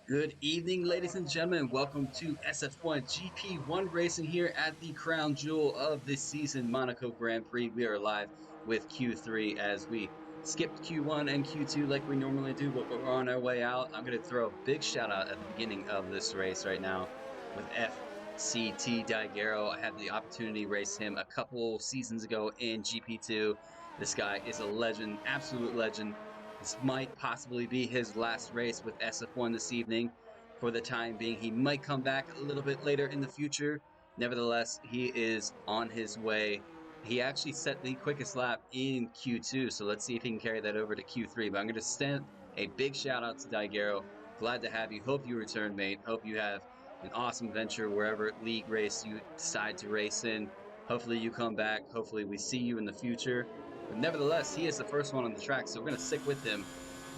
Good evening, ladies and gentlemen. Welcome to SF1 GP1 racing here at the crown jewel of this season, Monaco Grand Prix. We are live with Q3 as we skipped Q1 and Q2 like we normally do, but we're on our way out. I'm going to throw a big shout out at the beginning of this race right now with FCT Daigero. I had the opportunity to race him a couple seasons ago in GP2. This guy is a legend, absolute legend. This might possibly be his last race with SF1 this evening. For the time being, he might come back a little bit later in the future. Nevertheless, he is on his way. He actually set the quickest lap in Q2, so let's see if he can carry that over to Q3. But I'm going to send a big shout out to Daigero. Glad to have you. Hope you return, mate. Hope you have an awesome venture wherever league race you decide to race in. Hopefully you come back. Hopefully we see you in the future. But nevertheless, he is the first one on the track, so we're going to stick with him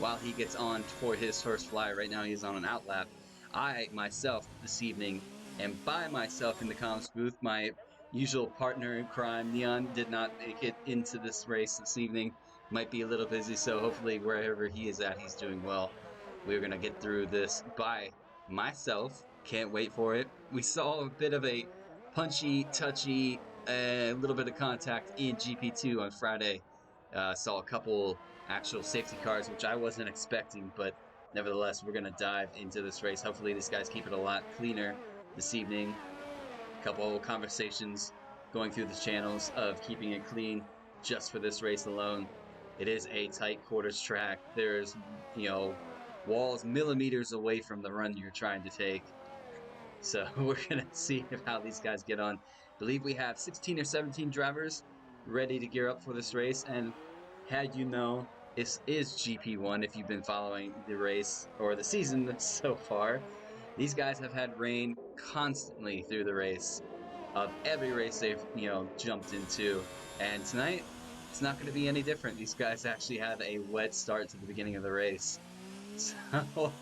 while he gets on for his first fly. Right now, he's on an outlap. I, myself, this evening, am by myself in the comms booth. My usual partner in crime, Neon, did not make it into this race this evening. Might be a little busy, so hopefully, wherever he is at, he's doing well. We're going to get through this by myself. Can't wait for it. We saw a bit of a punchy, touchy, a little bit of contact in GP2 on Friday. Saw a couple actual safety cars, which I wasn't expecting, but nevertheless, we're going to dive into this race. Hopefully, these guys keep it a lot cleaner this evening. A couple conversations going through the channels of keeping it clean just for this race alone. It is a tight quarters track. There's, walls millimeters away from the run you're trying to take. So we're going to see how these guys get on. I believe we have 16 or 17 drivers ready to gear up for this race. And had you known, this is GP1 if you've been following the race or the season so far. These guys have had rain constantly through the race of every race they've, jumped into. And tonight, it's not going to be any different. These guys actually have a wet start to the beginning of the race. So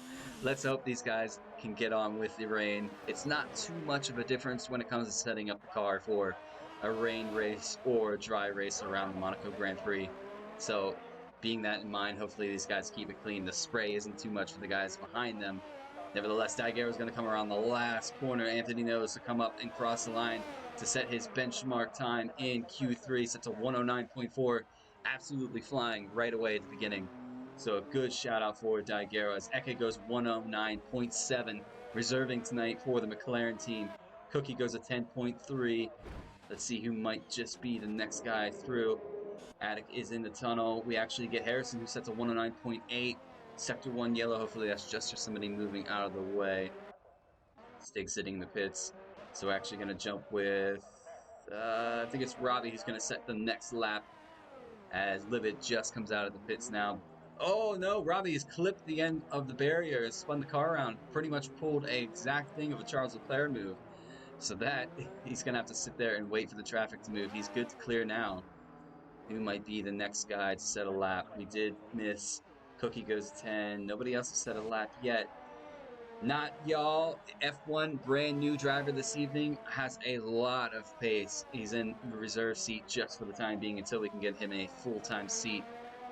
let's hope these guys can get on with the rain. It's not too much of a difference when it comes to setting up the car for a rain race or a dry race around the Monaco Grand Prix. So, being that in mind, hopefully these guys keep it clean. The spray isn't too much for the guys behind them. Nevertheless, Daguerre is going to come around the last corner. Anthony knows to come up and cross the line to set his benchmark time in Q3, set to 109.4. Absolutely flying right away at the beginning. So a good shout out for Daiguero as Eke goes 109.7, reserving tonight for the McLaren team. Cookie goes a 10.3. Let's see who might just be the next guy through. Attic is in the tunnel. We actually get Harrison who sets a 109.8. Sector 1 yellow. Hopefully that's just for somebody moving out of the way. Stig sitting in the pits. So we're actually going to jump with, I think it's Robbie who's going to set the next lap as Livid just comes out of the pits now. Oh no, Robbie has clipped the end of the barrier, has spun the car around, pretty much pulled a exact thing of a Charles Leclerc move. So that, he's going to have to sit there and wait for the traffic to move. He's good to clear now. Who might be the next guy to set a lap? We did miss. Cookie goes 10. Nobody else has set a lap yet. Not y'all. F1 brand new driver this evening has a lot of pace. He's in the reserve seat just for the time being until we can get him a full-time seat,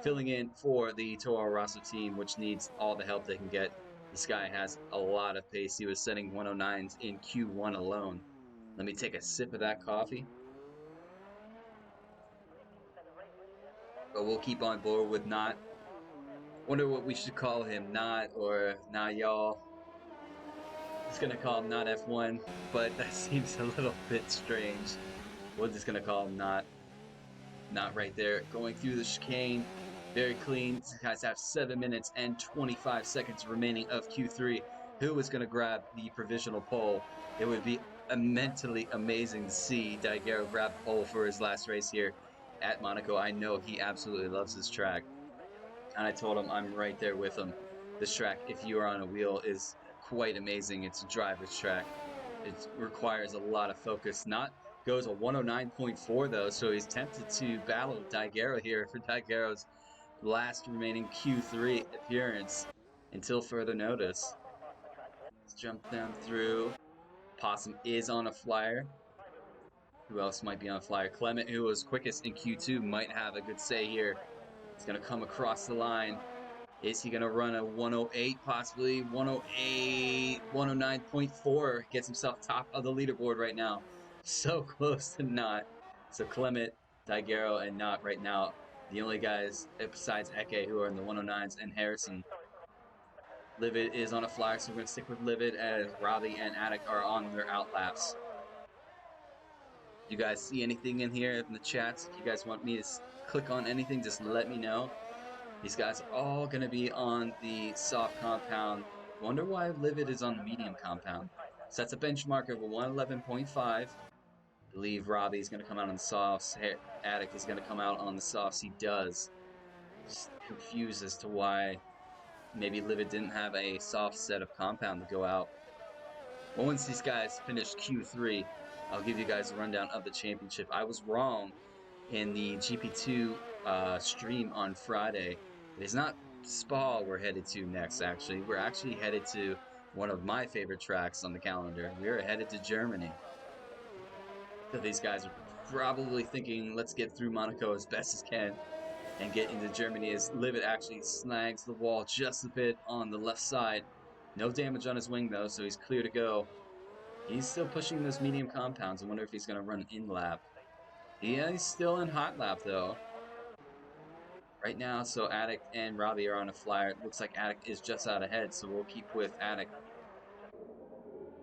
filling in for the Toro Rosso team, which needs all the help they can get. This guy has a lot of pace. He was setting 109s in Q1 alone. Let me take a sip of that coffee. But we'll keep on board with Not. Wonder what we should call him, Not or Nah Y'all. Just gonna call him Not F1, but that seems a little bit strange. We're just gonna call him Not. Not right there. Going through the chicane. Very clean. These guys have 7 minutes and 25 seconds remaining of Q3. Who is gonna grab the provisional pole? It would be mentally amazing to see Daiguero grab pole for his last race here at Monaco. I know he absolutely loves this track. And I told him I'm right there with him. This track, if you are on a wheel, is quite amazing. It's a driver's track. It requires a lot of focus. Not goes a 109.4 though, so he's tempted to battle Daiguero here for Daiguero's last remaining Q3 appearance until further notice. Let's jump down through. Possum is on a flyer. Who else might be on a flyer? Clement, who was quickest in Q2, might have a good say here. He's going to come across the line. Is he going to run a 108, possibly 108, 109.4? Gets himself top of the leaderboard right now. So close to not. So Clement, Daigero, and Not right now, the only guys besides Eke who are in the 109s, and Harrison. Livid is on a flyer, so we're going to stick with Livid as Robbie and Attic are on their outlaps. You guys see anything in here in the chats? If you guys want me to click on anything, just let me know. These guys are all going to be on the soft compound. Wonder why Livid is on the medium compound. Sets a benchmark of a 111.5. I believe Robbie is going to come out on the softs. Attic is going to come out on the softs. He does. Just confused as to why maybe Livid didn't have a soft set of compound to go out. Well, once these guys finish Q3, I'll give you guys a rundown of the championship. I was wrong in the GP2 stream on Friday. It is not Spa we're headed to next, actually. We're actually headed to one of my favorite tracks on the calendar. We're headed to Germany. So these guys are probably thinking, let's get through Monaco as best as can and get into Germany as Livid actually snags the wall just a bit on the left side. No damage on his wing, though, so he's clear to go. He's still pushing those medium compounds. I wonder if he's going to run an in-lap. Yeah, he's still in hot lap, though. Right now, so Attic and Robbie are on a flyer. It looks like Attic is just out ahead, so we'll keep with Attic.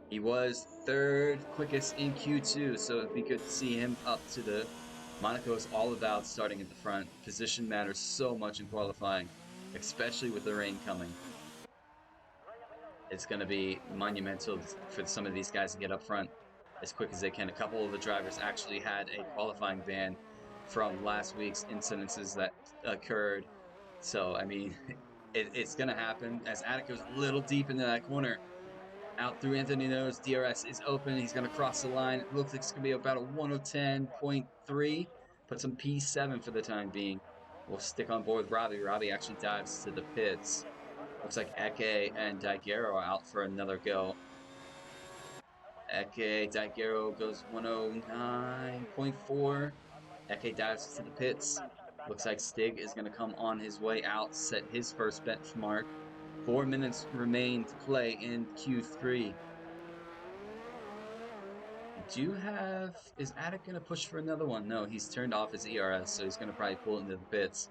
He was third quickest in Q2, so it'd be good to see him up to the Monaco is all about starting at the front. Position matters so much in qualifying, especially with the rain coming. It's going to be monumental for some of these guys to get up front as quick as they can. A couple of the drivers actually had a qualifying ban from last week's incidences that occurred. So, I mean, it's going to happen as Attic goes a little deep into that corner. Out through Anthony Nose, DRS is open. He's going to cross the line. It looks like it's going to be about a 110.3. Put some P7 for the time being. We'll stick on board with Robbie. Robbie actually dives to the pits. Looks like Eke and Daigero are out for another go. Eke, Daigero goes 109.4. Eke dives to the pits. Looks like Stig is going to come on his way out, set his first benchmark. 4 minutes remain to play in Q3. We do have... Is Attic going to push for another one? No, he's turned off his ERS, so he's going to probably pull into the pits,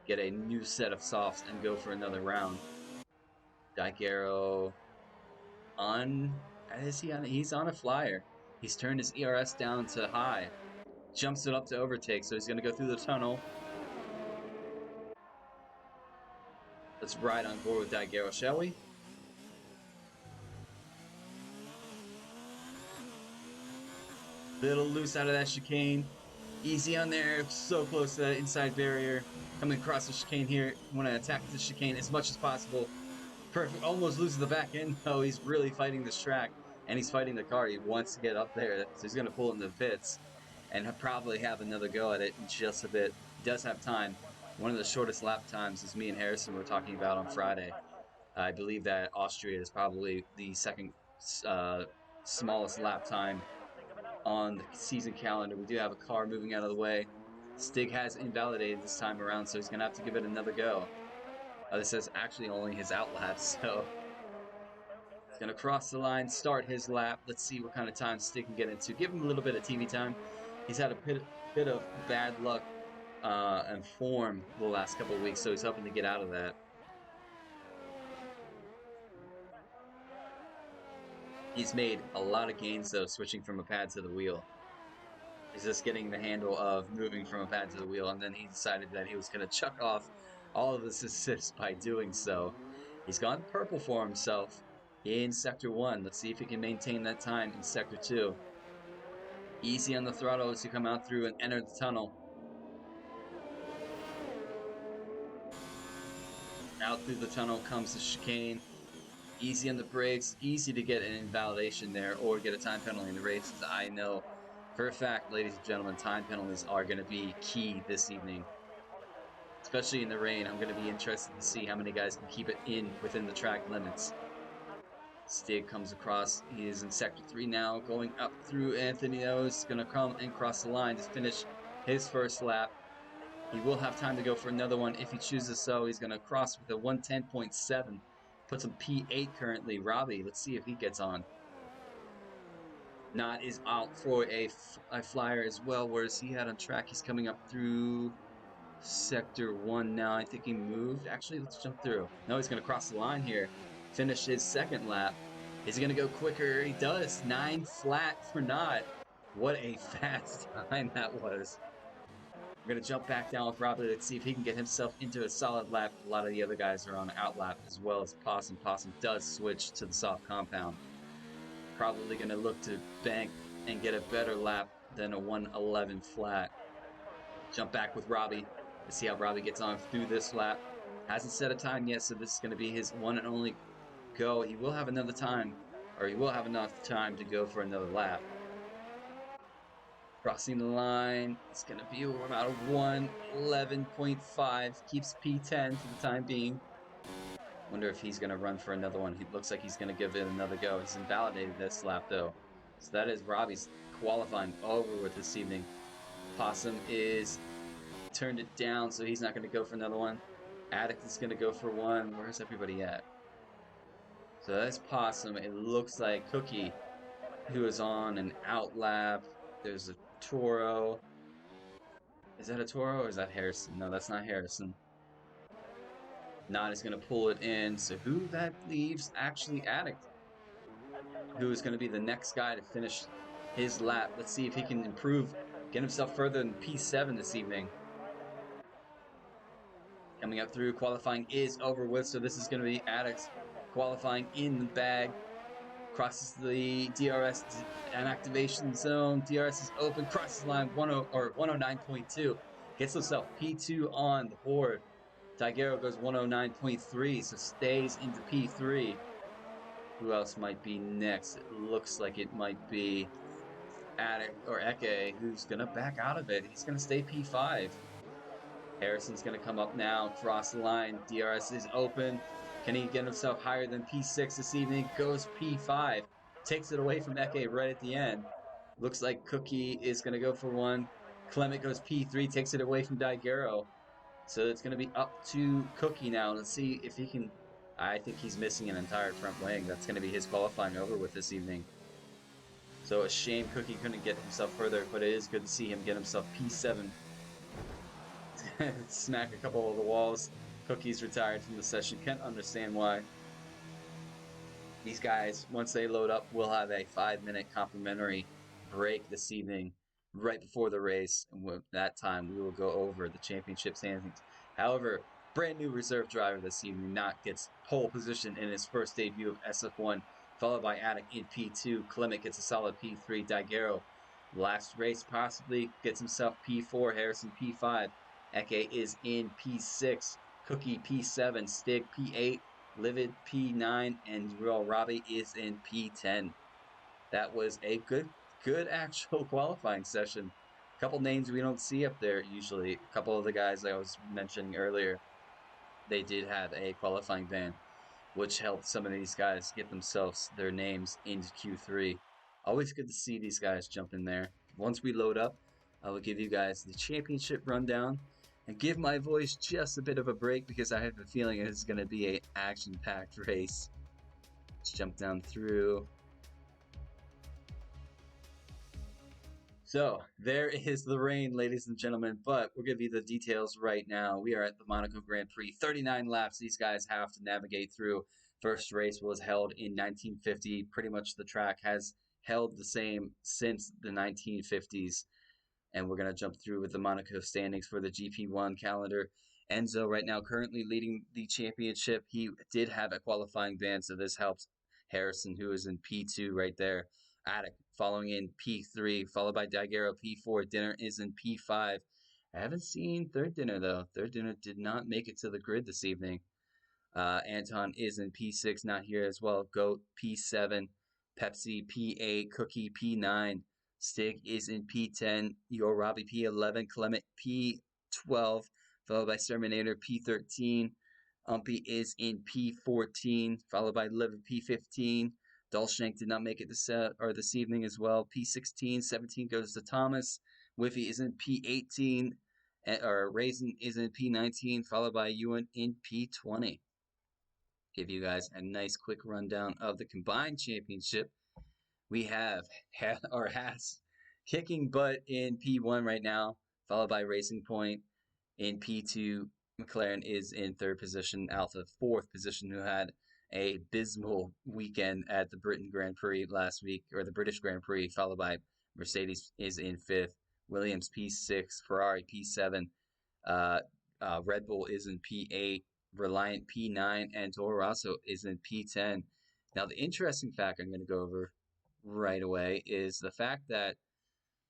get a new set of softs, and go for another round. Daigero on... Is he on? He's on a flyer. He's turned his ERS down to high. Jumps it up to overtake, so he's going to go through the tunnel. Let's ride on board with Daigero, shall we? Little loose out of that chicane. Easy on there, so close to that inside barrier. Coming across the chicane here. Want to attack the chicane as much as possible. Perfect. Almost loses the back end. Oh, he's really fighting this track. And he's fighting the car. He wants to get up there. So he's going to pull into the pits. And probably have another go at it in just a bit. He does have time. One of the shortest lap times is me and Harrison were talking about on Friday. I believe that Austria is probably the second smallest lap time on the season calendar. We do have a car moving out of the way. Stig has invalidated this time around, so he's going to have to give it another go. This is actually only his out lap, so he's going to cross the line, start his lap. Let's see what kind of time Stig can get into. Give him a little bit of TV time. He's had a bit of bad luck and form the last couple of weeks, so he's hoping to get out of that. He's made a lot of gains, though, switching from a pad to the wheel. He's just getting the handle of moving from a pad to the wheel, and then he decided that he was going to chuck off all of his assists by doing so. He's gone purple for himself in Sector 1. Let's see if he can maintain that time in Sector 2. Easy on the throttle as you come out through and enter the tunnel. Out through the tunnel comes the chicane. Easy on the brakes. Easy to get an invalidation there or get a time penalty in the races. I know for a fact, ladies and gentlemen, time penalties are going to be key this evening. Especially in the rain, I'm going to be interested to see how many guys can keep it within the track limits. Stig comes across. He is in Sector 3 now, going up through Anthony O's. Going to come and cross the line to finish his first lap. He will have time to go for another one if he chooses so. He's going to cross with a 110.7. Puts him P8 currently. Robbie, let's see if he gets on. Not is out for a flyer as well. Whereas he had on track, he's coming up through Sector 1 now. I think he moved. Actually, let's jump through. No, he's going to cross the line here. Finish his second lap. Is he going to go quicker? He does. 9 flat for Not. What a fast time that was. We're going to jump back down with Robert. Let's see if he can get himself into a solid lap. A lot of the other guys are on out lap as well as Possum. Possum does switch to the soft compound. Probably going to look to bank and get a better lap than a 111 flat. Jump back with Robbie. Let's see how Robbie gets on through this lap. Hasn't set a time yet, so this is going to be his one and only go. He will have another time, or he will have enough time to go for another lap. Crossing the line, it's going to be about a 111.5. Keeps P10 for the time being. Wonder if he's going to run for another one. He looks like he's going to give it another go. He's invalidated this lap, though. So that is Robbie's qualifying over with this evening. Possum is turned it down, so he's not going to go for another one. Addict is going to go for one. Where's everybody at? So that's Possum. It looks like Cookie, who is on an out lap. There's a Toro. Is that a Toro or is that Harrison? No, that's not Harrison. Not is going to pull it in. So who that leaves? Actually, Addict, who is going to be the next guy to finish his lap. Let's see if he can improve, get himself further than P7 this evening. Coming up through, qualifying is over with, so this is going to be Addicts qualifying in the bag. Crosses the DRS and activation zone. DRS is open, crosses line 109.2. Gets himself P2 on the board. Daiguero goes 109.3, so stays into P3. Who else might be next? It looks like it might be Addict or Eke, who's going to back out of it. He's going to stay P5. Harrison's going to come up now, cross the line. DRS is open. Can he get himself higher than P6 this evening? Goes P5. Takes it away from Eke right at the end. Looks like Cookie is going to go for one. Clement goes P3, takes it away from Daiguero. So it's going to be up to Cookie now. Let's see if he can. I think he's missing an entire front wing. That's going to be his qualifying over with this evening. So a shame Cookie couldn't get himself further, but it is good to see him get himself P7. Smack a couple of the walls. Cookie's retired from the session. Can't understand why. These guys, once they load up, will have a 5-minute complimentary break this evening, right before the race. And at that time, we will go over the championship standings. However, brand new reserve driver this evening, Not gets pole position in his first debut of SF1, followed by Attic in P2. Clement gets a solid P3. Daiguero, last race, possibly gets himself P4. Harrison P5. Eke is in P6. Cookie P7. Stig P8. Livid P9, and Robbie is in P10. That was a good actual qualifying session. A couple names we don't see up there usually. A couple of the guys I was mentioning earlier, they did have a qualifying ban, which helped some of these guys get themselves their names into Q3. Always good to see these guys jump in there. Once we load up, I will give you guys the championship rundown and give my voice just a bit of a break because I have a feeling it is going to be an action-packed race. Let's jump down through. So there is the rain, ladies and gentlemen, but we'll give you the details right now. We are at the Monaco Grand Prix. 39 laps these guys have to navigate through. First race was held in 1950. Pretty much the track has held the same since the 1950s. And we're going to jump through with the Monaco standings for the GP1 calendar. Enzo right now currently leading the championship. He did have a qualifying ban, so this helps Harrison, who is in P2 right there. Attic following in P3, followed by Daiguero P4. Dinner is in P5. I haven't seen Third Dinner, though. Third Dinner did not make it to the grid this evening. Anton is in P6, not here as well. Goat P7. Pepsi P8. Cookie P9. Stig is in P10, Your Robbie P11, Clement P12, followed by Serminator P13. Umpy is in P14, followed by Liver P15. Dolshank did not make it this evening as well. P16, 17 goes to Thomas. Whiffy is in P18. or Raisin is in P19, followed by Ewan in P20. Give you guys a nice quick rundown of the combined championship. We have or Haas kicking butt in P1 right now, followed by Racing Point in P2. McLaren is in third position, Alfa fourth position, who had a abysmal weekend at the Britain Grand Prix last week, or the British Grand Prix, followed by Mercedes is in fifth, Williams P6, Ferrari P7, uh, Red Bull is in P8, Reliant P9, and Toro Rosso is in P10. Now, the interesting fact I'm going to go over right away is the fact that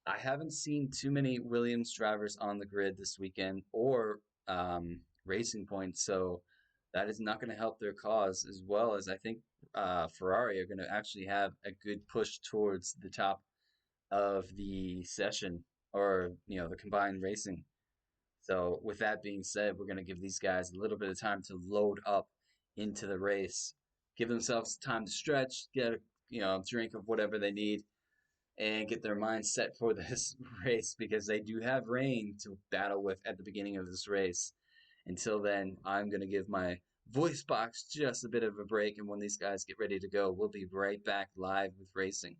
I haven't seen too many Williams drivers on the grid this weekend or Racing Point, so that is not going to help their cause, as well as I think Ferrari are going to actually have a good push towards the top of the session, or the combined racing. So with that being said, we're going to give these guys a little bit of time to load up into the race, give themselves time to stretch, get a drink of whatever they need, and get their minds set for this race, because they do have rain to battle with at the beginning of this race. Until then, I'm going to give my voice box just a bit of a break, and when these guys get ready to go, we'll be right back live with racing.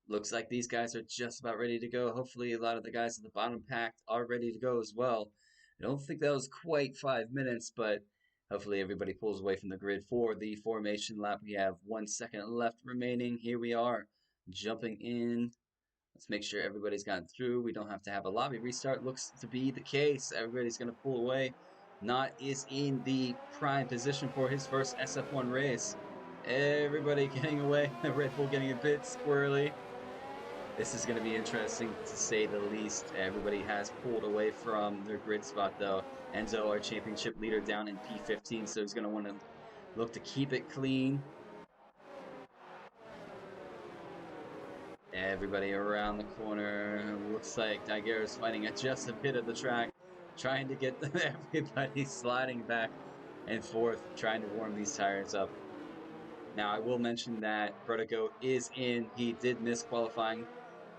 Looks like these guys are just about ready to go. Hopefully, a lot of the guys at the bottom packed are ready to go as well. I don't think that was quite 5 minutes, but hopefully everybody pulls away from the grid for the formation lap. We have 1 second left remaining. Here we are, jumping in. Let's make sure everybody's gotten through. We don't have to have a lobby restart. Looks to be the case. Everybody's going to pull away. Knott is in the prime position for his first SF1 race. Everybody getting away. Red Bull getting a bit squirrely. This is going to be interesting to say the least. Everybody has pulled away from their grid spot, though. Enzo, our championship leader, down in P15, so he's going to want to look to keep it clean. Everybody around the corner. Looks like Daguerre's fighting at just a bit of the track, trying to get everybody sliding back and forth, trying to warm these tires up. Now, I will mention that Vertigo is in. He did miss qualifying.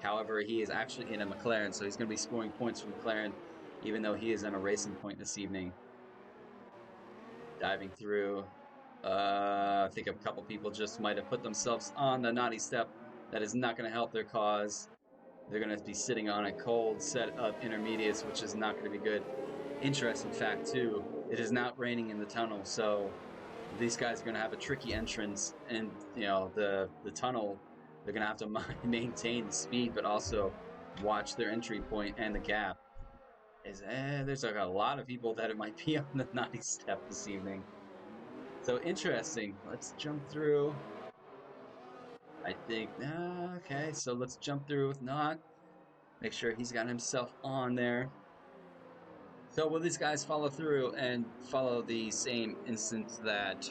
However, he is actually in a McLaren, so he's going to be scoring points for McLaren, even though he is in a Racing Point this evening. Diving through. I think a couple people just might have put themselves on the naughty step. That is not going to help their cause. They're going to be sitting on a cold set of intermediates, which is not going to be good. Interesting fact, too, it is not raining in the tunnel, so these guys are going to have a tricky entrance, and the tunnel, they're going to have to maintain the speed, but also watch their entry point and the gap. There's like a lot of people that it might be on the naughty step this evening. So interesting. Let's jump through. I think, okay, so let's jump through with Not. Make sure he's got himself on there. So will these guys follow through and follow the same instance that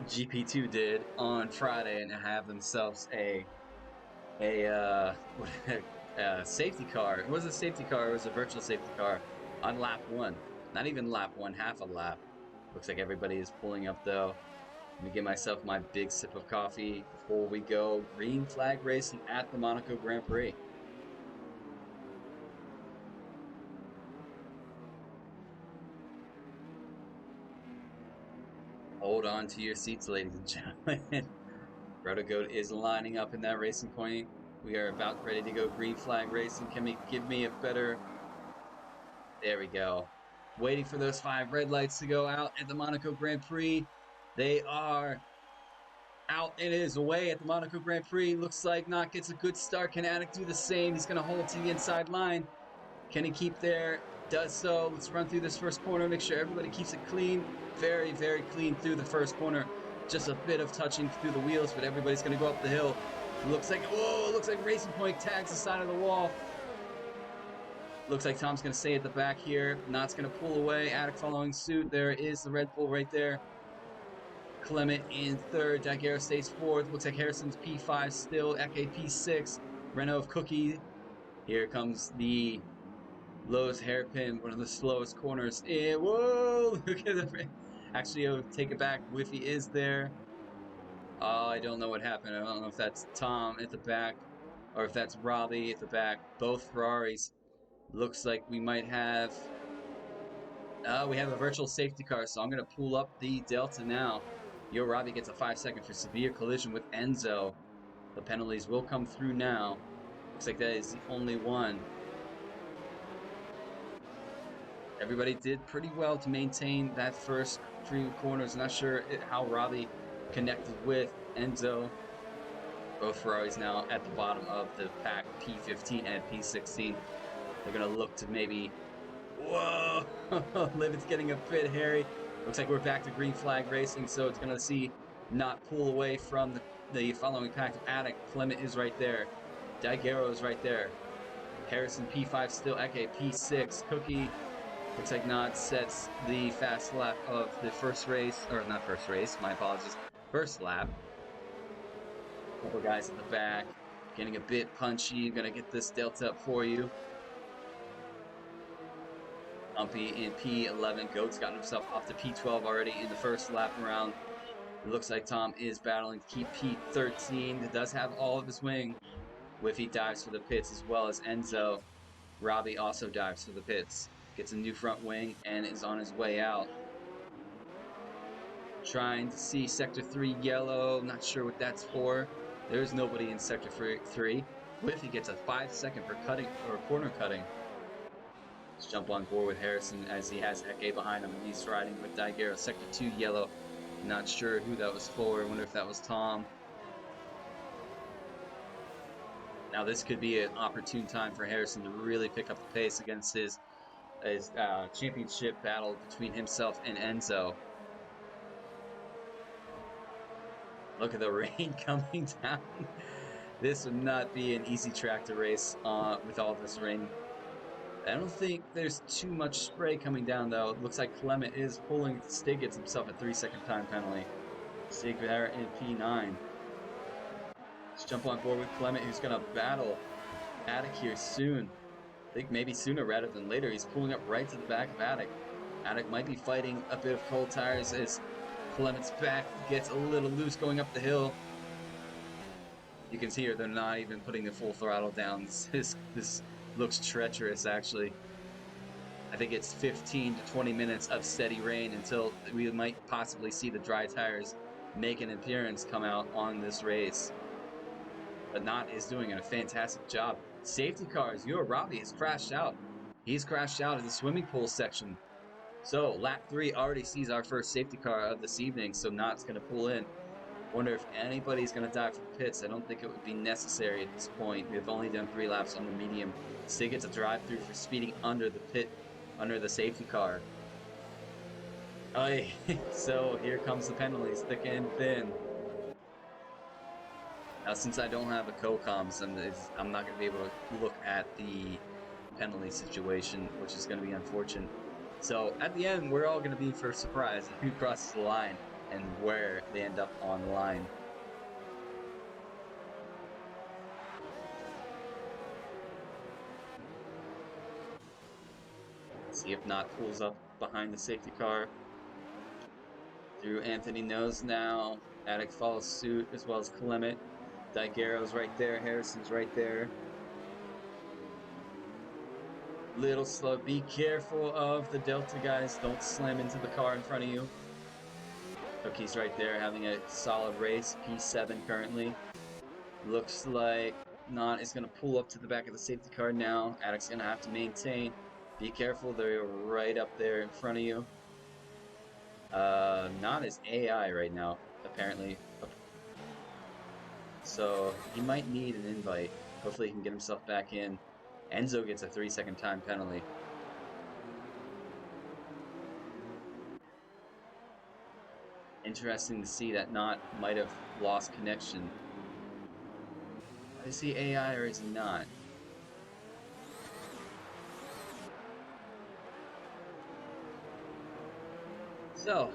GP2 did on Friday and have themselves a safety car? It wasn't a safety car, it was a virtual safety car on lap one. Not even lap one, half a lap. Looks like everybody is pulling up though. Let me get myself my big sip of coffee before we go green flag racing at the Monaco Grand Prix. Hold on to your seats, ladies and gentlemen. Rotogoat is lining up in that racing point. We are about ready to go green flag racing. Can we give me a better... There we go. Waiting for those 5 red lights to go out at the Monaco Grand Prix. They are out. It is away at the Monaco Grand Prix. Looks like Knott gets a good start. Can Attic do the same? He's going to hold to the inside line. Can he keep there? Does so. Let's run through this first corner. Make sure everybody keeps it clean. Very, very clean through the first corner. Just a bit of touching through the wheels, but everybody's going to go up the hill. Looks like, whoa, looks like Racing Point tags the side of the wall. Looks like Tom's going to stay at the back here. Knott's going to pull away. Attic following suit. There is the Red Bull right there. Clement in third. Daguerre stays fourth. Looks like Harrison's P5 still. Eke P6. Renault of Cookie. Here comes the lowest hairpin, one of the slowest corners. Whoa! Look at the... Actually, I'll take it back. Whiffy is there. Oh, I don't know what happened. I don't know if that's Tom at the back or if that's Robbie at the back. Both Ferraris. Looks like we might have... we have a virtual safety car, so I'm going to pull up the Delta now. Yo, Robbie gets a 5-second for severe collision with Enzo. The penalties will come through now. Looks like that is the only one. Everybody did pretty well to maintain that first few corners. Not sure how Robbie connected with Enzo. Both Ferraris now at the bottom of the pack, P15 and P16. They're going to look to maybe... Whoa! Livet's getting a bit hairy. Looks like we're back to green flag racing, so it's going to see not pull away from the following pack of Attic. Clement is right there. Daguerre is right there. Harrison P5 still, Eke P6. Cookie... Looks like Nod sets the fast lap of the first race, or not first race, my apologies, first lap. Couple guys in the back, getting a bit punchy. Gonna get this Delta up for you. Umpy in P11. Goat's gotten himself off to P12 already in the first lap around. It looks like Tom is battling to keep P13. It does have all of his wing. Whiffy dives for the pits as well as Enzo. Robbie also dives for the pits. Gets a new front wing and is on his way out. Trying to see Sector 3 yellow. Not sure what that's for. There's nobody in Sector 3. Whiffy gets a 5-second for cutting or corner cutting. Let's jump on board with Harrison as he has Eke behind him and he's riding with Daguerre. Sector 2 yellow. Not sure who that was for. I wonder if that was Tom. Now this could be an opportune time for Harrison to really pick up the pace against his championship battle between himself and Enzo. Look at the rain coming down. This would not be an easy track to race with all this rain. I don't think there's too much spray coming down though. It looks like Clement is pulling. Stig gets himself a 3-second time penalty. Stig there in P9. Let's jump on board with Clement, who's gonna battle Attic here soon. I think maybe sooner rather than later. He's pulling up right to the back of Attic. Attic might be fighting a bit of cold tires as Clement's back gets a little loose going up the hill. You can see here they're not even putting the full throttle down. This looks treacherous actually. I think it's 15 to 20 minutes of steady rain until we might possibly see the dry tires make an appearance come out on this race. But Knott is doing a fantastic job. Safety cars, Robbie has crashed out. He's crashed out in the swimming pool section. So lap 3 already sees our first safety car of this evening, so Knott's going to pull in. Wonder if anybody's going to dive for the pits. I don't think it would be necessary at this point. We've only done 3 laps on the medium. Stig gets a drive through for speeding under the pit, under the safety car. So here comes the penalties, thick and thin. Now, since I don't have a co-coms, I'm not going to be able to look at the penalty situation, which is going to be unfortunate. So at the end, we're all going to be for surprise who crosses the line and where they end up on the line. See if Not pulls up behind the safety car. Through Anthony knows now. Attic follows suit as well as Clement. Daiguero's right there. Harrison's right there. Little slow. Be careful of the Delta guys. Don't slam into the car in front of you. Cookie's right there having a solid race. P7 currently. Looks like Not is going to pull up to the back of the safety car now. Attic's going to have to maintain. Be careful. They're right up there in front of you. Not is AI right now, apparently. So he might need an invite. Hopefully he can get himself back in. Enzo gets a 3-second time penalty. Interesting to see that Not might have lost connection. Is he AI or is he not? So,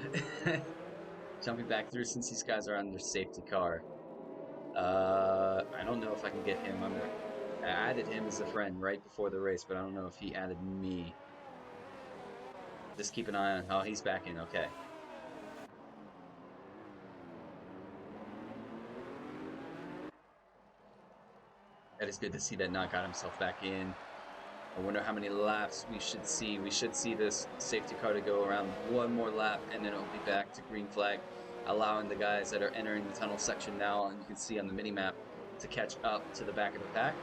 jumping back through since these guys are on their safety car. I don't know if I can get him under. I added him as a friend right before the race, but I don't know if he added me. Just keep an eye on. Oh, he's back in. Okay. That is good to see that Not got himself back in. I wonder how many laps we should see. We should see this safety car to go around one more lap, and then it'll be back to green flag, allowing the guys that are entering the tunnel section now, and you can see on the mini-map, to catch up to the back of the pack.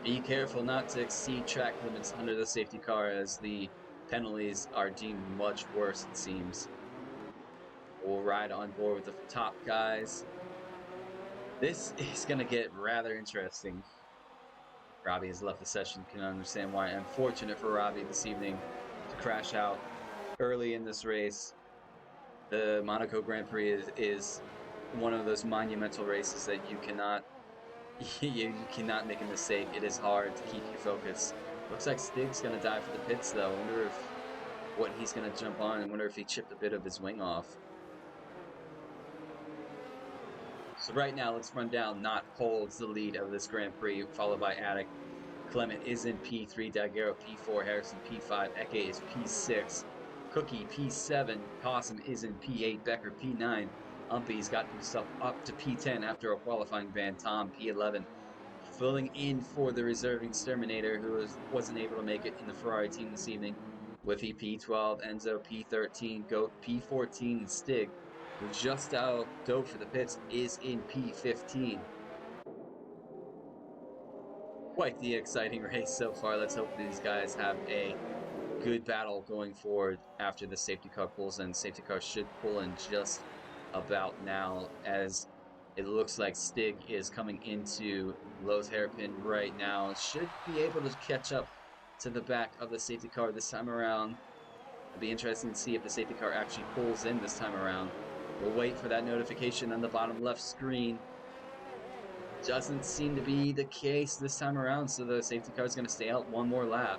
Be careful not to exceed track limits under the safety car, as the penalties are deemed much worse, it seems. We'll ride on board with the top guys. This is going to get rather interesting. Robbie has left the session. Can understand why. Unfortunate for Robbie this evening to crash out early in this race. The Monaco Grand Prix is one of those monumental races that you cannot you cannot make a mistake. It is hard to keep your focus. Looks like Stig's gonna die for the pits though. I wonder if what he's gonna jump on. I wonder if he chipped a bit of his wing off. So right now, let's run down. Not holds the lead of this Grand Prix, followed by Attic. Clement is in P3, Daguerre P4, Harrison P5, Eke is P6, Cookie P7, Possum is in P8, Becker P9, Umpy's got himself up to P10 after a qualifying ban, Tom P11. Filling in for the reserving Exterminator, who wasn't able to make it in the Ferrari team this evening. Whiffy P12, Enzo P13, Goat P14, and Stig, who just dove for the pits, is in P15. Quite the exciting race so far. Let's hope these guys have a good battle going forward after the safety car pulls in. Safety car should pull in just about now, as it looks like Stig is coming into Lowe's hairpin right now. Should be able to catch up to the back of the safety car this time around. It'll be interesting to see if the safety car actually pulls in this time around. We'll wait for that notification on the bottom left screen. Doesn't seem to be the case this time around, so the safety car is going to stay out one more lap.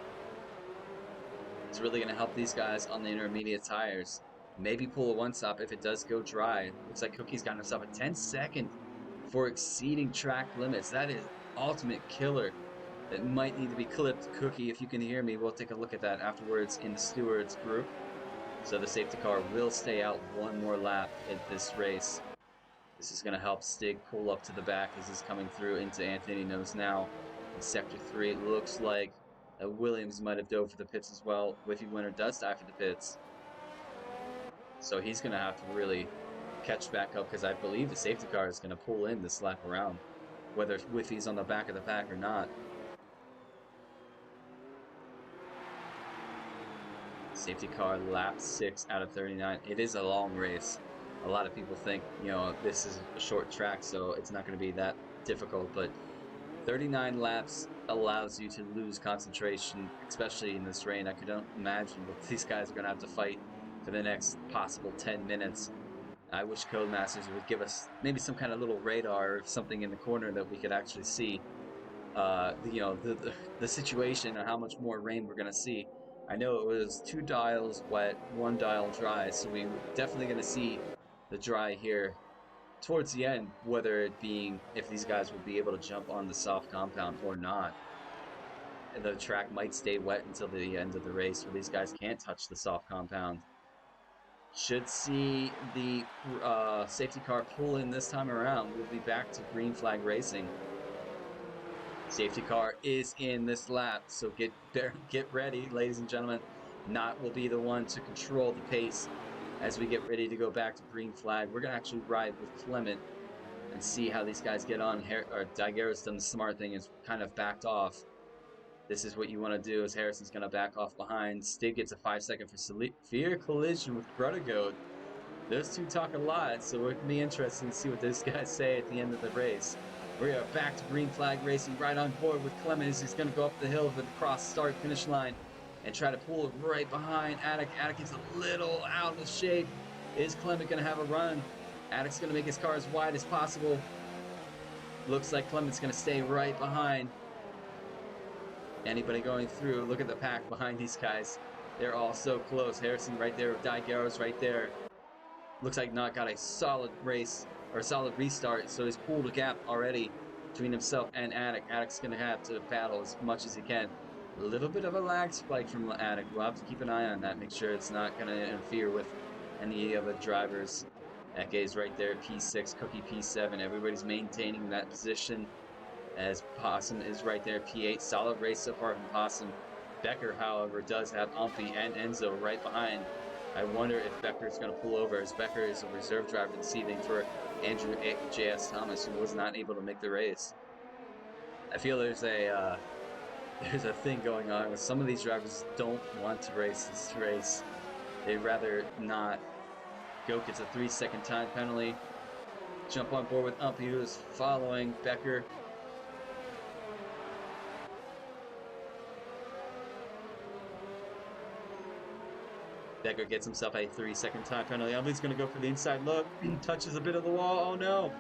It's really going to help these guys on the intermediate tires. Maybe pull a one-stop if it does go dry. Looks like Cookie's got himself a 10-second for exceeding track limits. That is ultimate killer. It might need to be clipped. Cookie, if you can hear me, we'll take a look at that afterwards in the stewards group. So the safety car will stay out one more lap at this race. This is going to help Stig pull up to the back as he's coming through into Anthony Knows Now. In Sector 3, it looks like Williams might have dove for the pits as well. Whiffy Winner does die for the pits. So he's going to have to really catch back up, because I believe the safety car is going to pull in this lap around, whether Whiffy's on the back of the pack or not. Safety car, lap 6 out of 39. It is a long race. A lot of people think, this is a short track, so it's not going to be that difficult, but 39 laps allows you to lose concentration, especially in this rain. I could imagine what these guys are going to have to fight for the next possible 10 minutes I wish Codemasters would give us maybe some kind of little radar or something in the corner that we could actually see the situation and how much more rain we're going to see. I know it was 2 dials wet, 1 dial dry, so we are definitely going to see the dry here towards the end, whether it being if these guys will be able to jump on the soft compound or not. The track might stay wet until the end of the race where these guys can't touch the soft compound. Should see the safety car pull in this time around. We'll be back to green flag racing. Safety car is in this lap, so get ready, ladies and gentlemen. Not will be the one to control the pace as we get ready to go back to green flag. We're gonna actually ride with Clement and see how these guys get on. Daguerre's done the smart thing, is kind of backed off. This is what you want to do. As Harrison's gonna back off behind. Stig gets a 5-second for severe collision with Gruttergoat. Those two talk a lot, so it'll be interesting to see what those guys say at the end of the race. We are back to green flag racing, right on board with Clemens. He's going to go up the hill with the cross start finish line and try to pull it right behind Attic. Attic is a little out of shape. Is Clement going to have a run? Attic's going to make his car as wide as possible. Looks like Clement's going to stay right behind anybody going through. Look at the pack behind these guys. They're all so close. Harrison right there, Daiguero's right there. Looks like Not got a solid race or a solid restart, so he's pulled a gap already between himself and Attic. Attic's going to have to battle as much as he can. A little bit of a lag spike from Attic. We'll have to keep an eye on that, make sure it's not going to interfere with any of the drivers. Eke's right there, P6, Cookie P7. Everybody's maintaining that position as Possum is right there, P8. Solid race so far from Possum. Becker, however, does have Umpy and Enzo right behind. I wonder if Becker's going to pull over, as Becker is a reserve driver this evening for Andrew J.S. Thomas, who was not able to make the race. I feel there's a thing going on with some of these drivers don't want to race this race. They'd rather not. Goat gets a 3-second time penalty. Jump on board with Umpy, who is following Becker. Becker gets himself a 3-second time penalty. Umpy's going to go for the inside look. Touches a bit of the wall. Oh, no.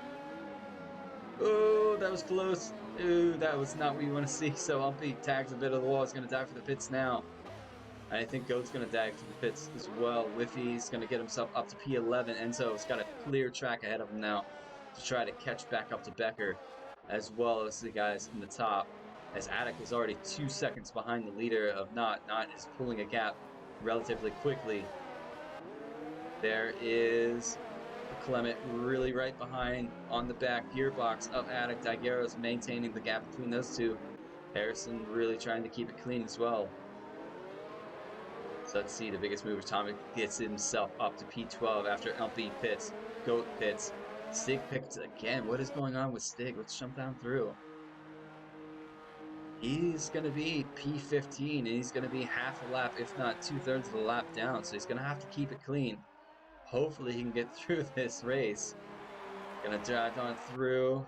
Oh, that was close. Ooh, that was not what you want to see. So Umpy tags a bit of the wall. He's going to dive for the pits now. And I think Goat's going to dive for the pits as well. Whiffy's going to get himself up to P11. Enzo's got a clear track ahead of him now to try to catch back up to Becker, as well as the guys in the top. As Attic is already 2 seconds behind the leader of Not. Not is pulling a gap relatively quickly. There is Clement really right behind on the back gearbox of Attic. Daiguero's maintaining the gap between those two. Harrison really trying to keep it clean as well. So let's see, the biggest mover, Tommy, gets himself up to P12 after LP pits. Goat pits. Stig pits again. What is going on with Stig? Let's jump down through. He's going to be P15, and he's going to be half a lap, if not 2/3 of the lap down. So he's going to have to keep it clean. Hopefully he can get through this race. Going to drive on through.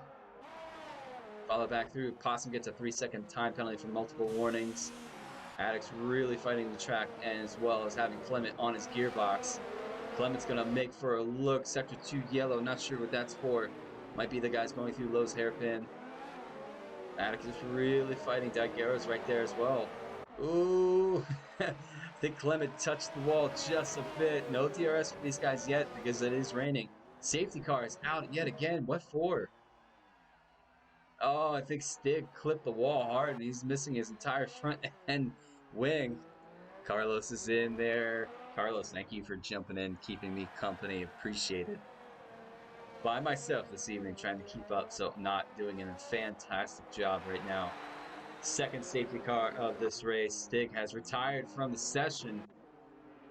Follow back through. Possum gets a 3-second time penalty for multiple warnings. Attic's really fighting the track, and as well as having Clement on his gearbox. Clement's going to make for a look. Sector 2 yellow. Not sure what that's for. Might be the guys going through Lowe's hairpin. Attic is really fighting. Daiguero's right there as well. Ooh. I think Clement touched the wall just a bit. No DRS for these guys yet because it is raining. Safety car is out yet again. What for? Oh, I think Stig clipped the wall hard and he's missing his entire front end wing. Carlos is in there. Carlos, thank you for jumping in, keeping me company. Appreciated. By myself this evening, trying to keep up, so Not doing a fantastic job right now. Second safety car of this race. Stig has retired from the session.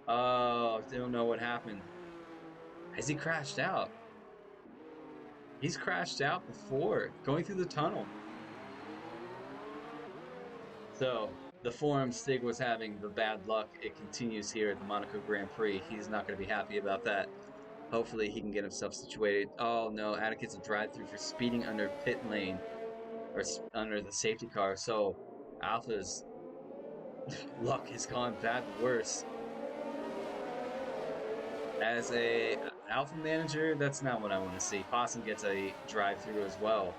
Oh, don't know what happened. Has he crashed out? He's crashed out before, going through the tunnel. So, the form Stig was having the bad luck, it continues here at the Monaco Grand Prix. He's not going to be happy about that. Hopefully he can get himself situated. Oh no, Attic gets a drive-through for speeding under pit lane, or under the safety car. So, Alpha's luck has gone bad to worse. As Alpha Manager, that's not what I want to see. Possum gets a drive-through as well.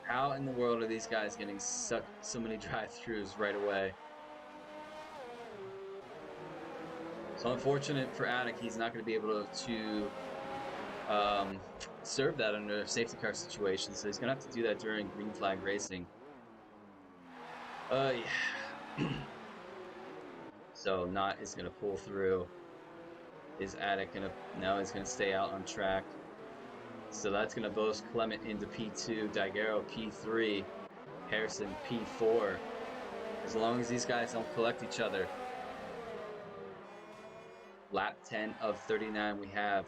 How in the world are these guys getting so many drive-throughs right away? So unfortunate for Attic, he's not going to be able to serve that under a safety car situation, so he's going to have to do that during green flag racing. Yeah. So Knott is going to pull through. Is Attic going to... No, he's going to stay out on track. So that's going to boost Clement into P2, Daguerre P3, Harrison P4. As long as these guys don't collect each other. Lap 10 of 39, we have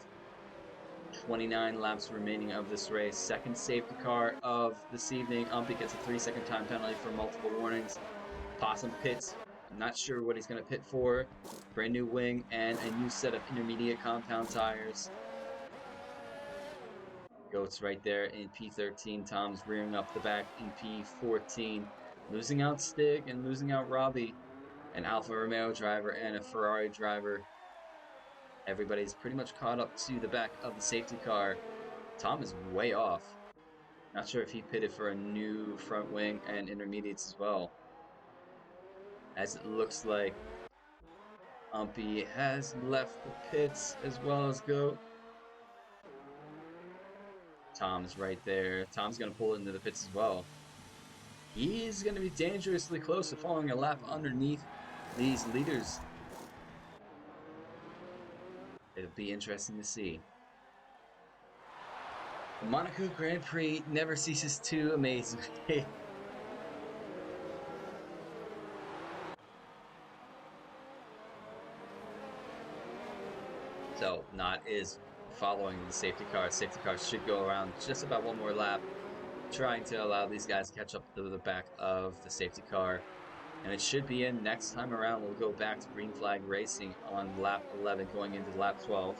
29 laps remaining of this race. Second safety car of this evening. Umpy gets a 3-second time penalty for multiple warnings. Possum pits. I'm not sure what he's going to pit for. Brand new wing and a new set of intermediate compound tires. Goats right there in P13. Tom's rearing up the back in P14. Losing out Stig and losing out Robbie. An Alfa Romeo driver and a Ferrari driver. Everybody's pretty much caught up to the back of the safety car. Tom is way off. Not sure if he pitted for a new front wing and intermediates as well. As it looks like Umpy has left the pits as well as Goat. Tom's right there. Tom's going to pull into the pits as well. He's going to be dangerously close to falling a lap underneath these leaders. It'll be interesting to see. The Monaco Grand Prix never ceases to amaze me. So, Knott is following the safety car. Safety car should go around just about one more lap, trying to allow these guys to catch up to the back of the safety car. And it should be in next time around. We'll go back to green flag racing on lap 11 going into lap 12.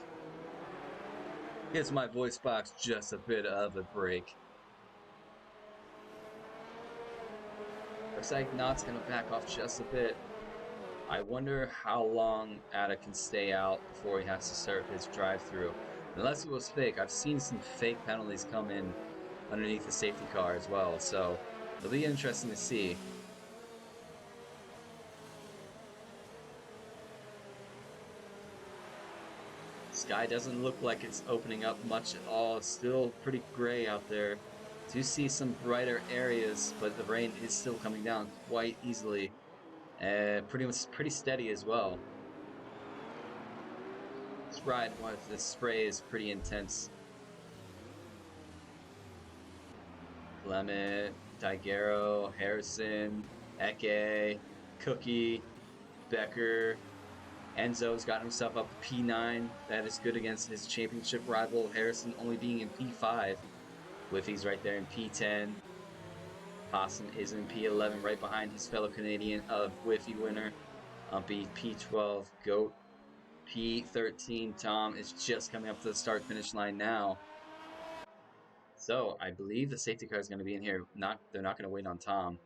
Gives my voice box just a bit of a break. Looks like Knott's going to back off just a bit. I wonder how long Attic can stay out before he has to serve his drive-through. Unless it was fake. I've seen some fake penalties come in underneath the safety car as well. So it'll be interesting to see. Sky doesn't look like it's opening up much at all. It's still pretty gray out there. Do see some brighter areas, but the rain is still coming down quite easily. Pretty steady as well. This ride with the spray is pretty intense. Clement, Daguerre, Harrison, Eke, Cookie, Becker. Enzo's got himself up to P9. That is good against his championship rival, Harrison, only being in P5. Whiffy's right there in P10. Possum is in P11, right behind his fellow Canadian of Whiffy winner. Umpy P12. Goat P13. Tom is just coming up to the start-finish line now. So I believe the safety car is going to be in here. They're not going to wait on Tom.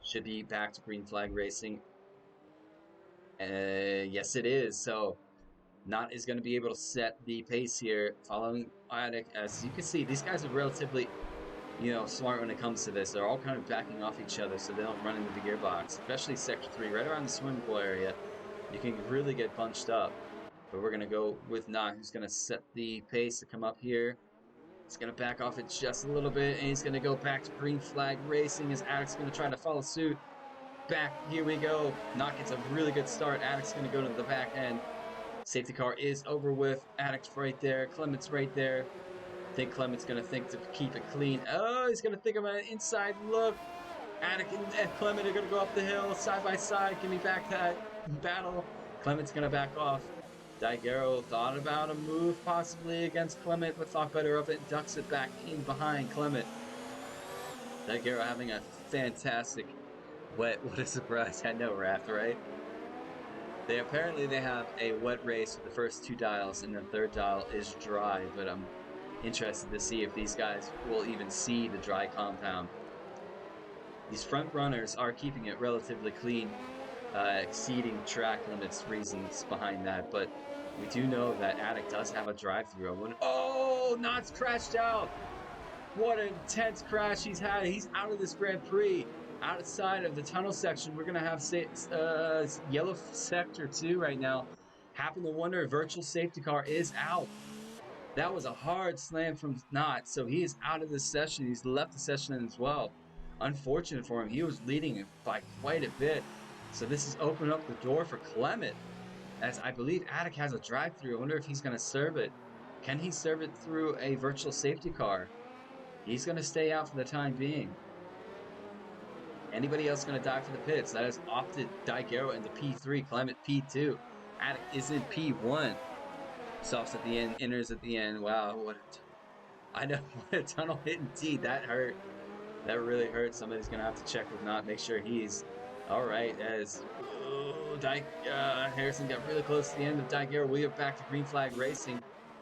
Should be back to green flag racing. Yes, it is. So Knott is going to be able to set the pace here, following Attic. As you can see, these guys are relatively, smart when it comes to this. They're all kind of backing off each other so they don't run into the gearbox, especially Sector 3, right around the swimming pool area. You can really get bunched up. But we're going to go with Knott, who's going to set the pace to come up here. He's going to back off it just a little bit, and he's going to go back to green flag racing as Attic's going to try to follow suit. Back, here we go. Knott gets a really good start. Attic's going to go to the back end. Safety car is over with. Attic's right there. Clement's right there. I think Clement's going to think to keep it clean. Oh, he's going to think of an inside look. Attic and Clement are going to go up the hill side by side. Give me back that battle. Clement's going to back off. Daguerre thought about a move possibly against Clement, but thought better of it. Ducks it back in behind Clement. Daguerre having a fantastic wet. What a surprise. I know, Wrath, right? They have a wet race with the first two dials, and the third dial is dry, but I'm interested to see if these guys will even see the dry compound. These front runners are keeping it relatively clean. exceeding track limits reasons behind that, but we do know that Attic does have a drive-through. Oh, Knott's crashed out! What an intense crash he's had. He's out of this Grand Prix. Outside of the tunnel section, we're going to have yellow sector 2 right now. Happen to wonder, virtual safety car is out. That was a hard slam from Knott, so he is out of this session. He's left the session as well. Unfortunate for him. He was leading by quite a bit. So this has opened up the door for Clement, as I believe Attic has a drive-through. I wonder if he's going to serve it. Can he serve it through a virtual safety car? He's going to stay out for the time being. Anybody else going to die for the pits? That has opted Daigero into P3, Clement P2. Attic is in P1. Softs at the end, enters at the end. Wow, what a tunnel hit indeed. That hurt. That really hurt. Somebody's going to have to check with Knott, make sure he's all right. As Harrison got really close to the end of Daigero. We are back to green flag racing.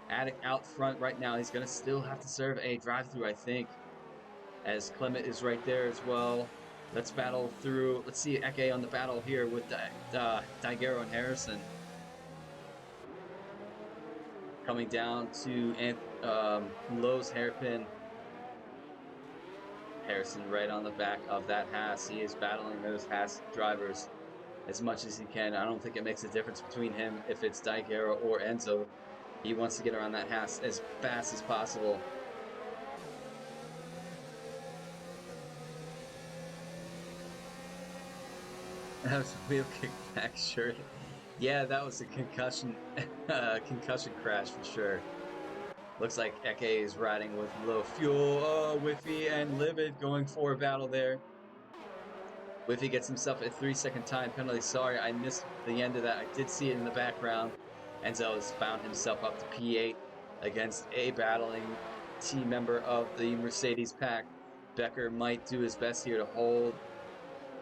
Attic out front right now. He's going to still have to serve a drive-through, I think, as Clement is right there as well. Let's battle through. Let's see Eke on the battle here with Daigero and Harrison. Coming down to Lowe's hairpin. Harrison right on the back of that Haas. He is battling those Haas drivers as much as he can. I don't think it makes a difference between him if it's Daigero or Enzo. He wants to get around that Haas as fast as possible. That was a wheel kick back, sure. Yeah, that was a concussion crash for sure. Looks like Eke is riding with low fuel. Oh, Whiffy and Livid going for a battle there. Whiffy gets himself a 3-second time penalty. Sorry, I missed the end of that. I did see it in the background. Enzo has found himself up to P8 against a battling team member of the Mercedes pack. Becker might do his best here to hold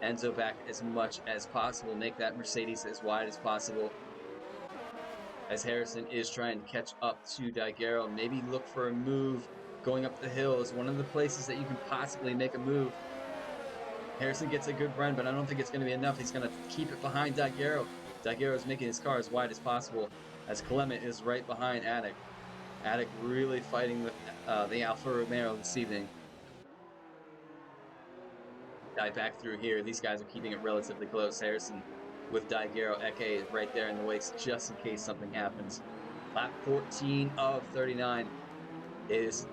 Enzo back as much as possible, make that Mercedes as wide as possible. As Harrison is trying to catch up to Daigero, maybe look for a move going up the hill is one of the places that you can possibly make a move. Harrison gets a good run, but I don't think it's going to be enough. He's going to keep it behind Daigero. Daigero is making his car as wide as possible, as Clement is right behind Attic. Attic really fighting with the Alfa Romeo this evening. Dive back through here. These guys are keeping it relatively close. Harrison with Daigero. Eke right there in the wakes just in case something happens. Lap 14 of 39 is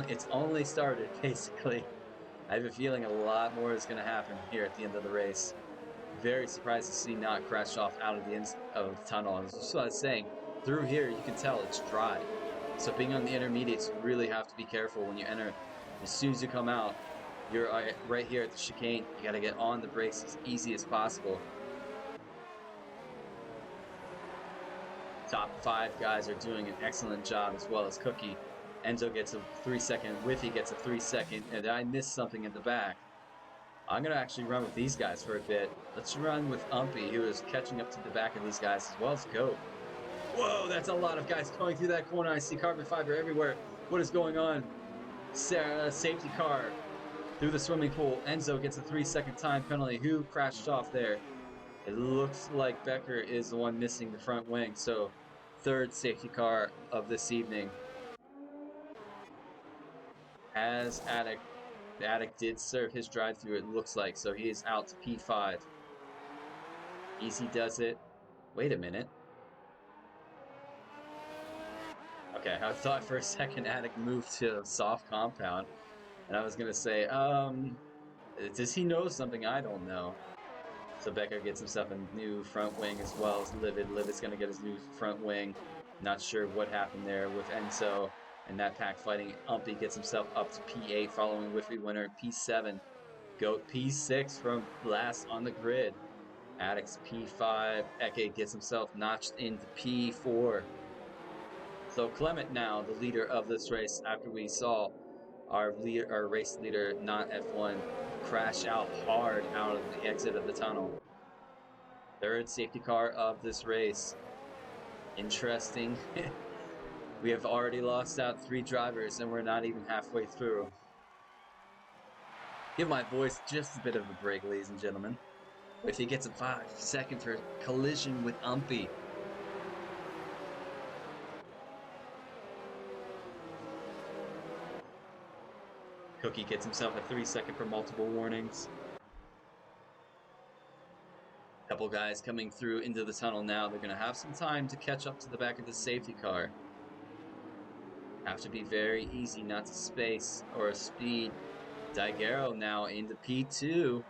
it's only started, basically. I have a feeling a lot more is going to happen here at the end of the race. Very surprised to see Knott crash off out of the end of the tunnel. And that's what I was saying. Through here, you can tell it's dry. So being on the intermediates, you really have to be careful when you enter. As soon as you come out, you're right here at the chicane. You got to get on the brakes as easy as possible. Top 5 guys are doing an excellent job, as well as Cookie. Enzo gets a 3-second. Whiffy gets a 3-second. And I missed something in the back. I'm going to actually run with these guys for a bit. Let's run with Umpy, who is catching up to the back of these guys, as well as Goat. Whoa, that's a lot of guys going through that corner. I see carbon fiber everywhere. What is going on? Safety car through the swimming pool. Enzo gets a 3-second time penalty. Who crashed off there? It looks like Becker is the one missing the front wing. So, third safety car of this evening. As Attic did serve his drive-through, it looks like. So he is out to P5. Easy does it. Wait a minute. Okay, I thought for a second Attic moved to soft compound. And I was going to say, does he know something I don't know? So Becker gets himself a new front wing as well as Livid. Livid's going to get his new front wing. Not sure what happened there with Enzo and that pack fighting. Umpy gets himself up to P8 following Whiffy winner P7. Goat P6 from last on the grid. Attic's P5. Eke gets himself notched into P4. So Clement now the leader of this race after we saw our race leader, not F1, crash out hard out of the exit of the tunnel. Third safety car of this race. Interesting. We have already lost out 3 drivers and we're not even halfway through. Give my voice just a bit of a break, ladies and gentlemen. If he gets a 5-second for collision with Umpy. Cookie gets himself a 3-second for multiple warnings. Couple guys coming through into the tunnel now. They're going to have some time to catch up to the back of the safety car. Have to be very easy not to space or speed. Daigero now into P2.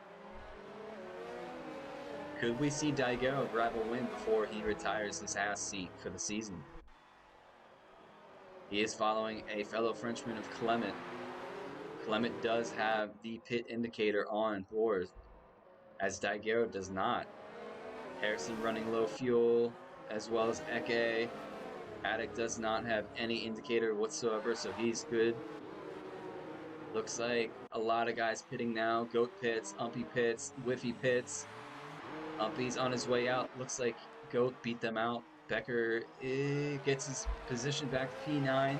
Could we see Daigero grab a win before he retires his Haas seat for the season? He is following a fellow Frenchman of Clement. Clement does have the pit indicator on board, as Daigero does not. Harrison running low fuel, as well as Eke. Attic does not have any indicator whatsoever, so he's good. Looks like a lot of guys pitting now. Goat pits, Umpy pits, Whiffy pits. Umpy's on his way out. Looks like Goat beat them out. Becker gets his position back to P9.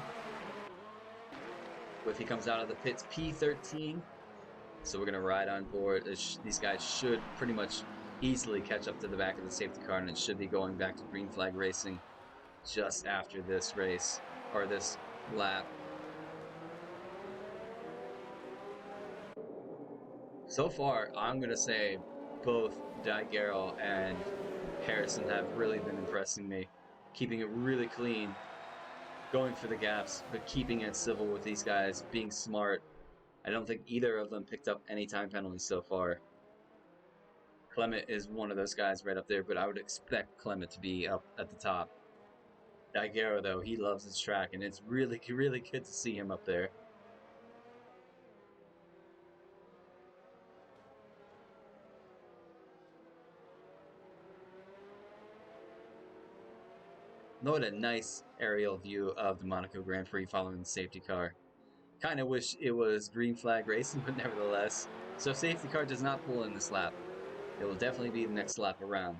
Whiffy comes out of the pits P13. So we're going to ride on board. These guys should pretty much easily catch up to the back of the safety car, and it should be going back to green flag racing just after this race, or this lap. So far, I'm going to say both Daigero and Harrison have really been impressing me. Keeping it really clean, going for the gaps, but keeping it civil with these guys, being smart. I don't think either of them picked up any time penalties so far. Clement is one of those guys right up there, but I would expect Clement to be up at the top. Daigero, though, he loves his track, and it's really, really good to see him up there. What a nice aerial view of the Monaco Grand Prix following the safety car. Kind of wish it was green flag racing, but nevertheless. So safety car does not pull in this lap. It will definitely be the next lap around.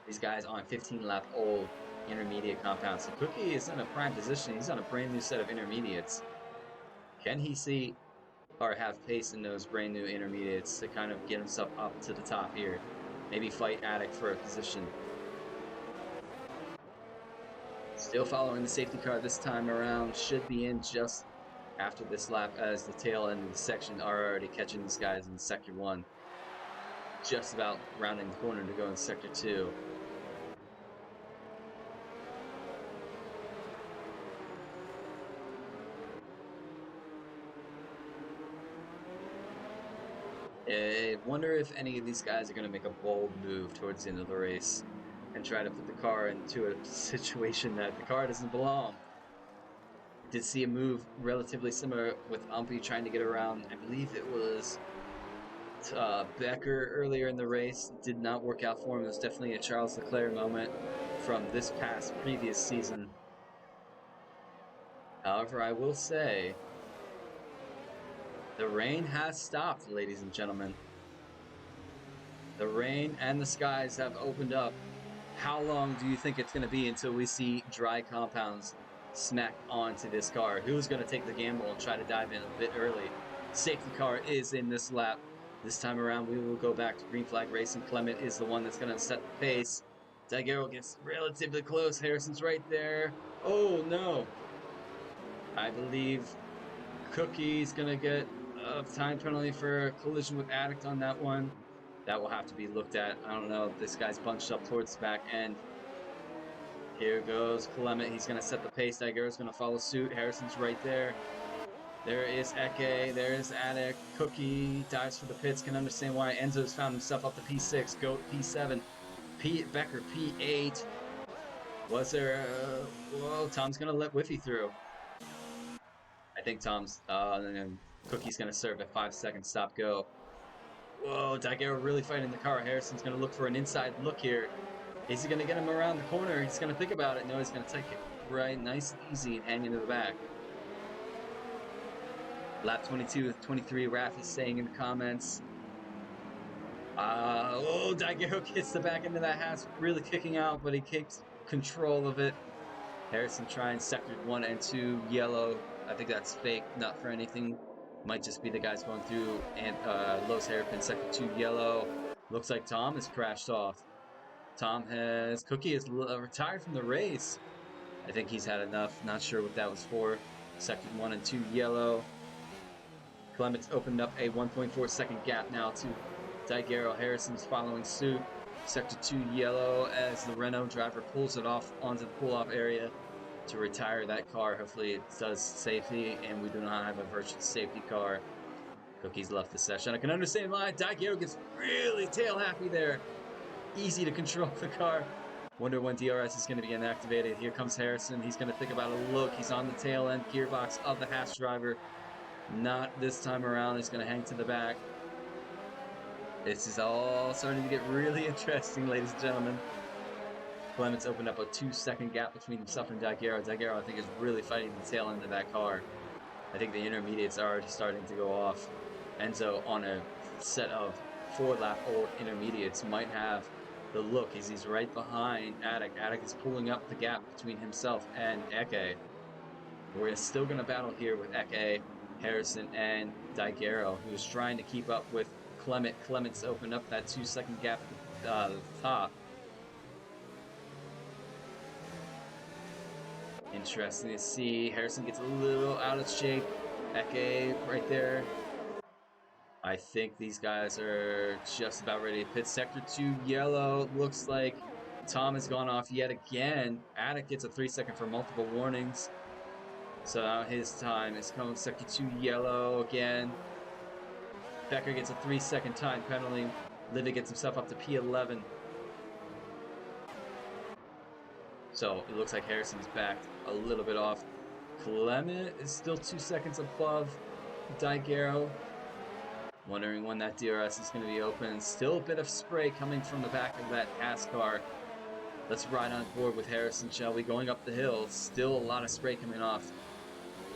These guys on 15-lap old intermediate compounds. So Cookie is in a prime position. He's on a brand new set of intermediates. Can he see or have pace in those brand new intermediates to kind of get himself up to the top here? Maybe fight Attic for a position. Still following the safety car this time around. Should be in just after this lap, as the tail end of the section are already catching these guys in Sector 1. Just about rounding the corner to go in Sector 2. I wonder if any of these guys are going to make a bold move towards the end of the race and try to put the car into a situation that the car doesn't belong. Did see a move relatively similar with Umpy trying to get around. I believe it was Becker earlier in the race. Did not work out for him. It was definitely a Charles Leclerc moment from this past previous season. However, I will say the rain has stopped, ladies and gentlemen. The rain and the skies have opened up. How long do you think it's going to be until we see dry compounds smack onto this car? Who's going to take the gamble and try to dive in a bit early? Safety car is in this lap. This time around, we will go back to green flag racing. Clement is the one that's going to set the pace. Daigero gets relatively close. Harrison's right there. Oh, no. I believe Cookie's going to get a time penalty for a collision with Addict on that one. That will have to be looked at. I don't know. This guy's bunched up towards the back end. Here goes Clement. He's going to set the pace. Daigero's going to follow suit. Harrison's right there. There is Eke. There is Attic. Cookie dives for the pits. Can understand why Enzo's found himself up to P6. Goat P7. Becker P8. Was there... whoa, Tom's going to let Whiffy through. I think Tom's... and then Cookie's going to serve at 5 seconds. Stop, go. Whoa, Daigero really fighting the car. Harrison's going to look for an inside look here. Is he going to get him around the corner? He's going to think about it. No, he's going to take it right nice and easy and hang into the back. Lap 22 with 23, Raph is saying in the comments. Daigero gets the back end of that Haas, really kicking out, but he keeps control of it. Harrison trying sectors 1 and 2, yellow. I think that's fake, not for anything. Might just be the guys going through and Lowe's hairpin, sector 2 yellow. Looks like Tom has crashed off. Cookie is retired from the race. I think he's had enough. Not sure what that was for. Sector 1 and 2 yellow. Clement's opened up a 1.4-second gap now to Daigero. Harrison's following suit. Sector 2 yellow as the Renault driver pulls it off onto the pull-off area to retire that car. Hopefully it does safety, and we do not have a virtual safety car. Cookie's left the session. I can understand why Daigero gets really tail happy there. Easy to control the car. Wonder when DRS is going to be inactivated. Here comes Harrison. He's going to think about a look. He's on the tail end gearbox of the Haas driver. Not this time around. He's going to hang to the back. This is all starting to get really interesting, ladies and gentlemen. Clements opened up a 2-second gap between himself and Daigero. Daigero, I think, is really fighting the tail end of that car. I think the intermediates are already starting to go off. Enzo, on a set of 4-lap old intermediates, might have the look as he's right behind Attic. Attic is pulling up the gap between himself and Eke. We're still going to battle here with Eke, Harrison, and Daigero, who's trying to keep up with Clement. Clement's opened up that 2-second gap at the top. Interesting to see. Harrison gets a little out of shape. Eke right there. I think these guys are just about ready to pit. Sector 2 yellow. Looks like Tom has gone off yet again. Attic gets a 3-second for multiple warnings. So now his time is coming. Sector 2 yellow again. Becker gets a 3-second time penalty. Livy gets himself up to P11. So it looks like Harrison's backed a little bit off. Clement is still 2 seconds above Daigero. Wondering when that DRS is going to be open. Still a bit of spray coming from the back of that Haas car. Let's ride on board with Harrison, shall we? Going up the hill. Still a lot of spray coming off.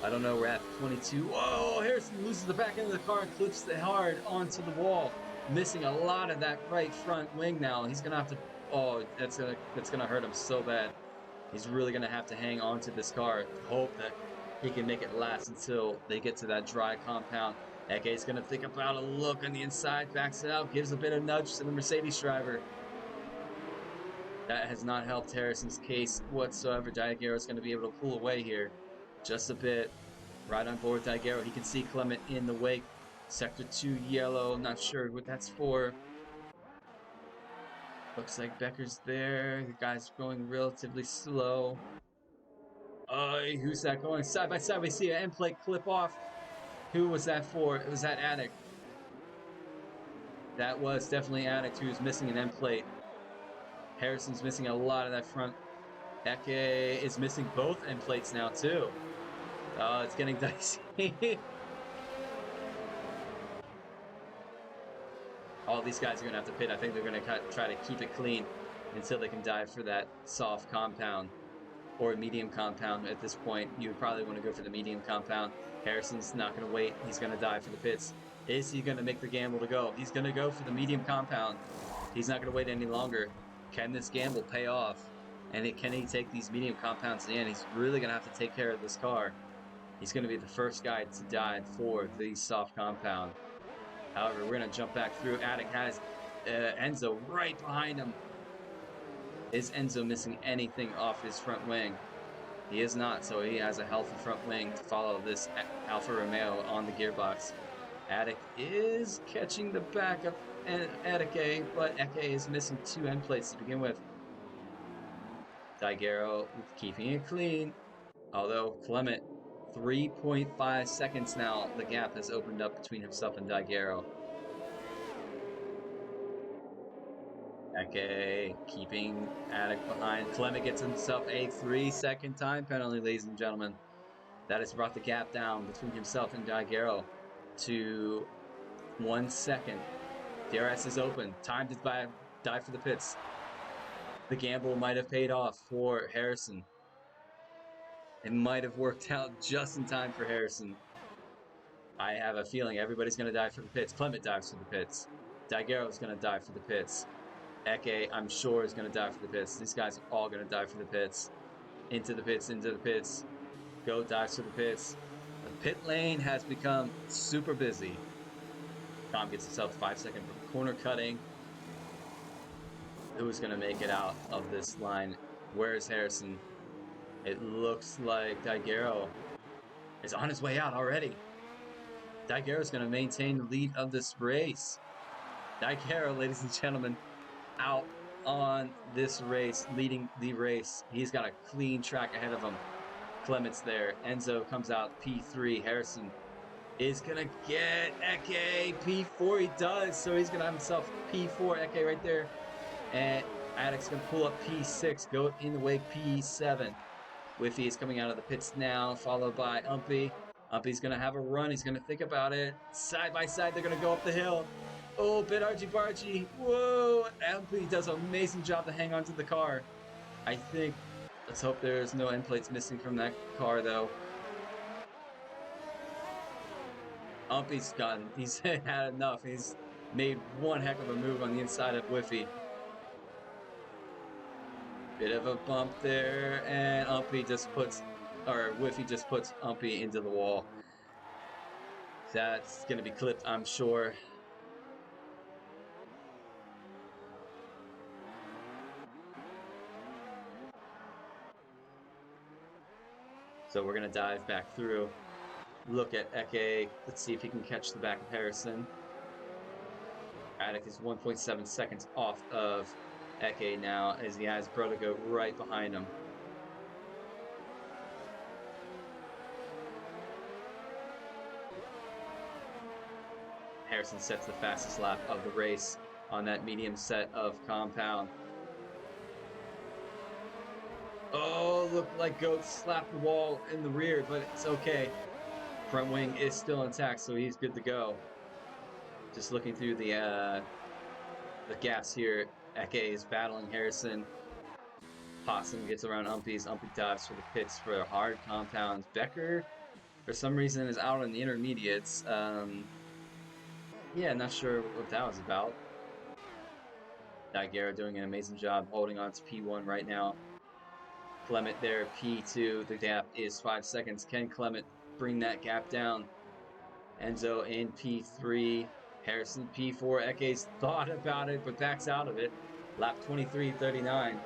I don't know, we're at 22. Whoa, Harrison loses the back end of the car and clips it hard onto the wall. Missing a lot of that right front wing now. He's going to have to... Oh, that's gonna hurt him so bad. He's really going to have to hang on to this car to hope that he can make it last until they get to that dry compound. Eke's going to think about a look on the inside, backs it out, gives a bit of nudge to the Mercedes driver. That has not helped Harrison's case whatsoever. Daigero is going to be able to pull away here just a bit. Right on board Daigero. He can see Clement in the wake. Sector 2 yellow. Not sure what that's for. Looks like Becker's there. The guy's going relatively slow. Who's that going side by side? We see an end plate clip off. Who was that for? It was that Attic. That was definitely Attic who's missing an end plate. Harrison's missing a lot of that front. Eke is missing both end plates now too. Oh, it's getting dicey. All these guys are going to have to pit. I think they're going to try to keep it clean until they can dive for that soft compound or medium compound. At this point, you would probably want to go for the medium compound. Harrison's not going to wait. He's going to dive for the pits. Is he going to make the gamble to go? He's going to go for the medium compound. He's not going to wait any longer. Can this gamble pay off? And can he take these medium compounds in? He's really going to have to take care of this car. He's going to be the first guy to dive for the soft compound. However, we're going to jump back through. Attic has Enzo right behind him. Is Enzo missing anything off his front wing? He is not, so he has a healthy front wing to follow this Alfa Romeo on the gearbox. Attic is catching the back of Eke, but Eke is missing 2 end plates to begin with. Daigero keeping it clean, although Clement, 3.5 seconds now, the gap has opened up between himself and Daigero. Eke keeping Attic behind. Clement gets himself a 3-second time penalty, ladies and gentlemen. That has brought the gap down between himself and Daigero to 1 second. DRS is open. Time to dive for the pits. The gamble might have paid off for Harrison. It might have worked out just in time for Harrison. I have a feeling everybody's going to dive for the pits. Clement dives for the pits. Daigero is going to dive for the pits. Eke, I'm sure, is going to dive for the pits. These guys are all going to dive for the pits. Into the pits, into the pits. Go dives for the pits. The pit lane has become super busy. Tom gets himself 5 second from corner cutting. Who's going to make it out of this line? Where's Harrison? It looks like Daiguerre is on his way out already. Daiguerre is going to maintain the lead of this race. Daiguerre, ladies and gentlemen, out on this race, leading the race. He's got a clean track ahead of him. Clement's there. Enzo comes out P3. Harrison is going to get Eke P4. He does. So he's going to have himself P4 Eke right there. And Addict's going to pull up P6. Go in the wake P7. Whiffy is coming out of the pits now, followed by Umpy. Umpy's going to have a run. He's going to think about it. Side by side, they're going to go up the hill. Oh, bit argy-bargy. Whoa. Umpy does an amazing job to hang on to the car. I think, let's hope there's no end plates missing from that car, though. Umpy's done. He's had enough. He's made one heck of a move on the inside of Whiffy. Bit of a bump there, and Whiffy just puts Umpy into the wall. That's going to be clipped, I'm sure. So we're going to dive back through, look at Eke. Let's see if he can catch the back of Harrison. Attic is 1.7 seconds off of Eke now, as he has Protego right behind him. Harrison sets the fastest lap of the race on that medium set of compound. Oh, looked like Goat slapped the wall in the rear, but it's okay. Front wing is still intact, so he's good to go. Just looking through the gaps here, Eke is battling Harrison. Possum gets around Umpy's. Umpy dives for the pits for hard compounds. Becker, for some reason, is out on the intermediates. Yeah, not sure what that was about. Daiguerre doing an amazing job holding on to P1 right now. Clement there, P2. The gap is 5 seconds. Can Clement bring that gap down? Enzo in P3. Harrison P4. Eke's thought about it, but backs out of it. Lap 23:39.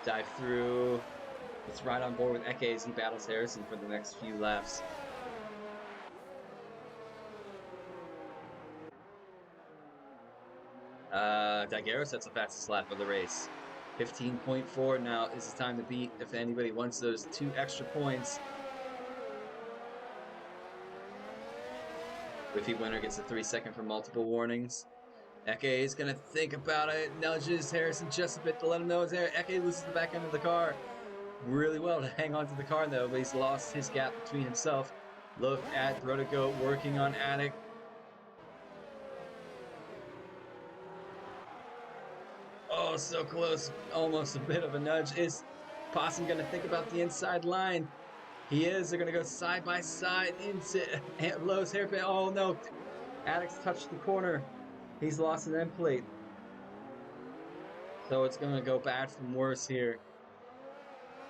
Dive through. It's right on board with Eke as he battles Harrison for the next few laps. Daiguerre sets the fastest lap of the race. 15.4 now is the time to beat if anybody wants those 2 extra points. Whiffy winner gets a 3 second for multiple warnings. Eke is going to think about it, nudges Harrison just a bit to let him know it's there. Eke loses the back end of the car. Really well to hang on to the car though, but he's lost his gap between himself. Look at Protego working on Attic. Oh, so close. Almost a bit of a nudge. Is Possum going to think about the inside line? He is. They're going to go side by side into Lowe's hairpin. Oh, no. Attic's touched the corner. He's lost an end plate. So it's going to go bad from worse here.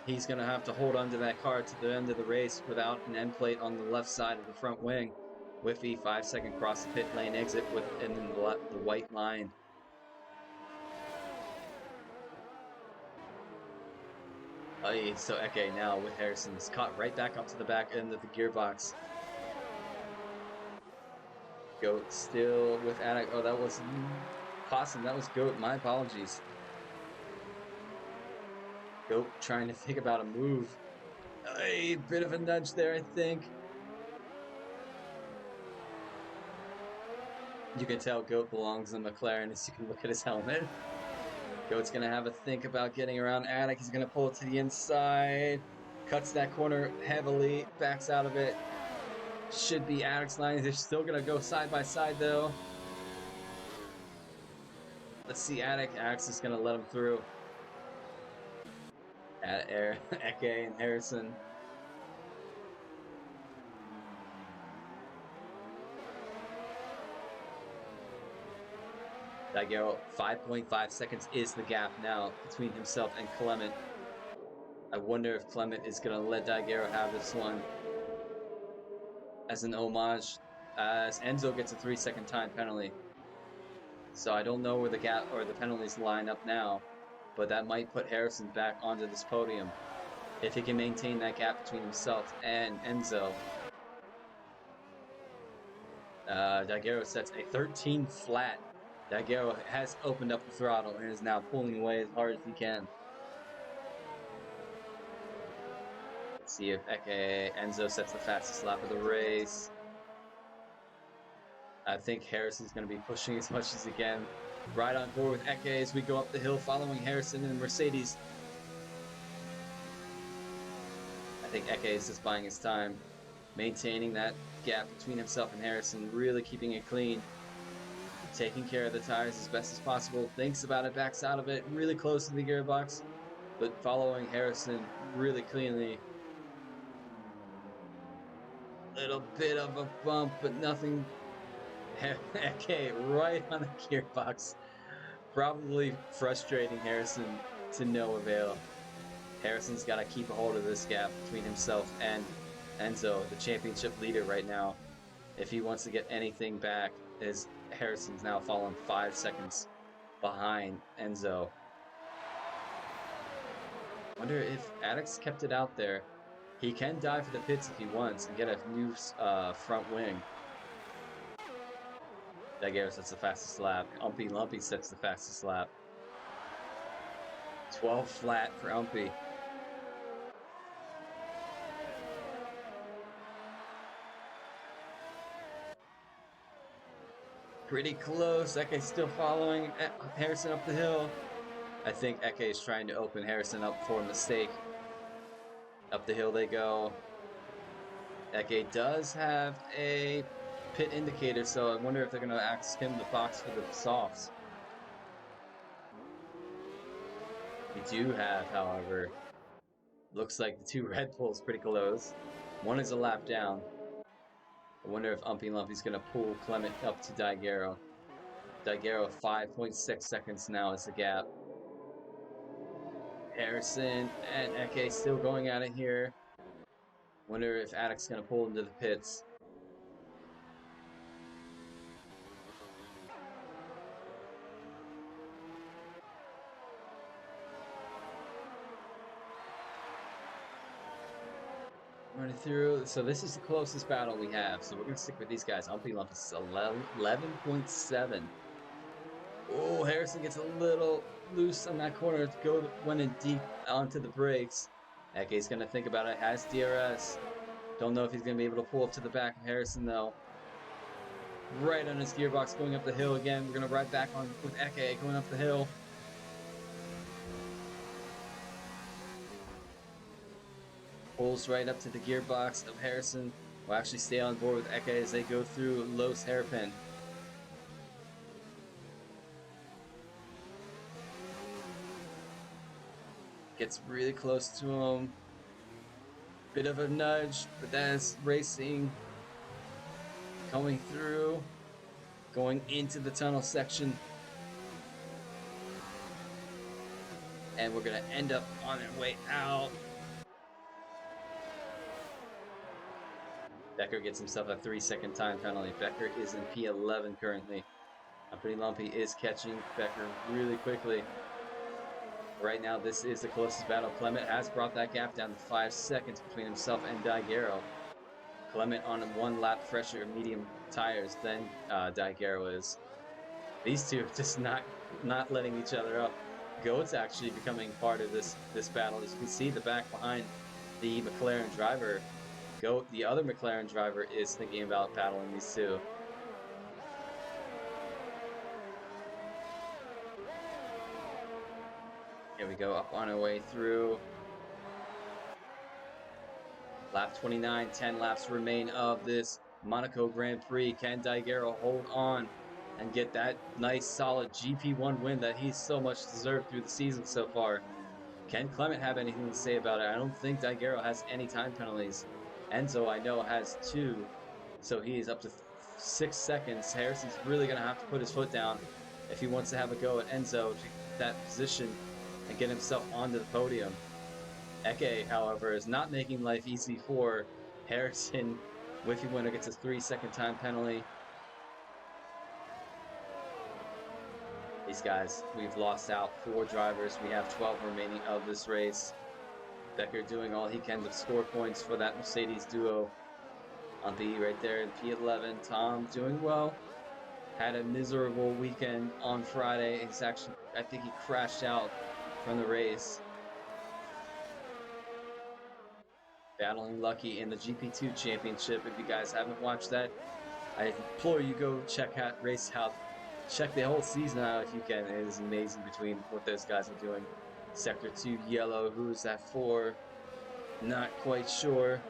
He's going to have to hold onto that car to the end of the race without an end plate on the left side of the front wing. Whiffy, 5 second cross the pit lane exit and then the white line. So Eke now with Harrison is caught right back up to the back end of the gearbox. Goat still with Attic. Oh, that was Possum. That was Goat. My apologies. Goat trying to think about a move. A bit of a nudge there, I think. You can tell Goat belongs in McLaren as you can look at his helmet. Goat's going to have a think about getting around Attic. He's going to pull it to the inside. Cuts that corner heavily. Backs out of it. Should be Attic's line. They're still going to go side by side, though. Let's see Attic. Attic's just going to let him through. Eke and Harrison. Daiguerre, 5.5 seconds is the gap now between himself and Clement. I wonder if Clement is going to let Daiguerre have this one as an homage, as Enzo gets a 3-second time penalty. So I don't know where the gap or the penalties line up now, but that might put Harrison back onto this podium if he can maintain that gap between himself and Enzo. Daiguerre sets a 13 flat. Daiguerre has opened up the throttle and is now pulling away as hard as he can. Let's see if Enzo sets the fastest lap of the race. I think Harrison's going to be pushing as much as he can. Right on board with Eke as we go up the hill following Harrison and Mercedes. I think Eke is just buying his time, maintaining that gap between himself and Harrison, really keeping it clean, taking care of the tires as best as possible, thinks about it, backs out of it, really close to the gearbox, but following Harrison really cleanly. Little bit of a bump, but nothing. Eke right on the gearbox, probably frustrating Harrison to no avail. Harrison's got to keep a hold of this gap between himself and Enzo, the championship leader right now. If he wants to get anything back, as Harrison's now fallen 5 seconds behind Enzo. Wonder if Addicts kept it out there. He can dive for the pits if he wants and get a new front wing. Daiguerre sets the fastest lap. Umpy Lumpy sets the fastest lap. 12 flat for Umpy. Pretty close. Eke's still following Harrison up the hill. I think Eke is trying to open Harrison up for a mistake. Up the hill they go. Eke does have a pit indicator, so I wonder if they're going to ask him to box for the softs. We do have, however, looks like the two Red Bulls pretty close. One is a lap down. I wonder if Umpy Lumpy's going to pull Clement up to Daiguerre. Daiguerre 5.6 seconds now is the gap. Harrison and Eke still going at it here. Wonder if Addict's going to pull into the pits. Running through. So this is the closest battle we have. So we're going to stick with these guys. Umpy Lumpy is 11.7. Oh, Harrison gets a little loose on that corner. Went in deep onto the brakes. Eke's going to think about it. Has DRS. Don't know if he's going to be able to pull up to the back of Harrison, though. Right on his gearbox going up the hill again. We're going to ride back on with Eke going up the hill. Pulls right up to the gearbox of Harrison. Will actually stay on board with Eke as they go through Los Hairpin. Gets really close to him. Bit of a nudge, but that's racing. Coming through. Going into the tunnel section. And we're going to end up on our way out. Becker gets himself a 3-second time penalty. Becker is in P11 currently. Umpy Lumpy is catching Becker really quickly. Right now, this is the closest battle. Clement has brought that gap down to 5 seconds between himself and Daiguerre. Clement on 1 lap fresher medium tires than Daiguerre is. These two are just not letting each other up. Goat's actually becoming part of this battle. As you can see, the back behind the McLaren driver. Goat, the other McLaren driver, is thinking about battling these two. Here we go, up on our way through. Lap 29, 10 laps remain of this Monaco Grand Prix. Can Daiguerre hold on and get that nice, solid GP1 win that he's so much deserved through the season so far? Can Clement have anything to say about it? I don't think Daiguerre has any time penalties. Enzo, I know, has 2, so he is up to 6 seconds. Harrison's really going to have to put his foot down if he wants to have a go at Enzo to that position and get himself onto the podium. Eke, however, is not making life easy for Harrison. Whiffy winner gets a 3-second time penalty. These guys, we've lost out 4 drivers. We have 12 remaining of this race. Becker doing all he can to score points for that Mercedes duo on B right there in P11. Tom doing well. Had a miserable weekend on Friday. He's actually, I think he crashed out from the race. Battling Lucky in the GP2 championship. If you guys haven't watched that, I implore you go check out race out. Check the whole season out if you can. It is amazing between what those guys are doing. Sector 2 yellow. Who's that for? Not quite sure.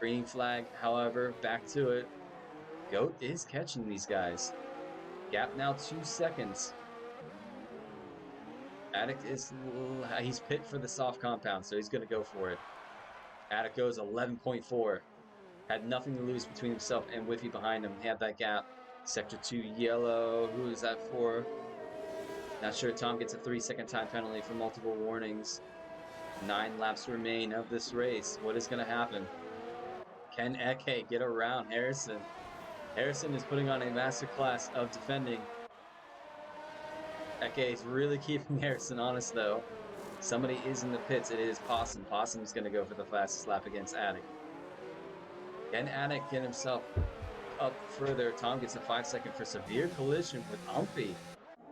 Green flag, however, back to it. Goat is catching these guys. Gap now 2 seconds. Addict is, he's pit for the soft compound, so he's going to go for it. Addict goes 11.4. Had nothing to lose between himself and Whiffy behind him. He had that gap. Sector 2 yellow. Who is that for? Not sure. Tom gets a 3-second time penalty for multiple warnings. 9 laps remain of this race. What is going to happen? Can Eke get around Harrison? Harrison is putting on a masterclass of defending. Eke is really keeping Harrison honest, though. Somebody is in the pits. It is Possum. Possum's going to go for the fastest lap against Attic. Can Attic get himself up further? Tom gets a 5-second for severe collision with Umpy.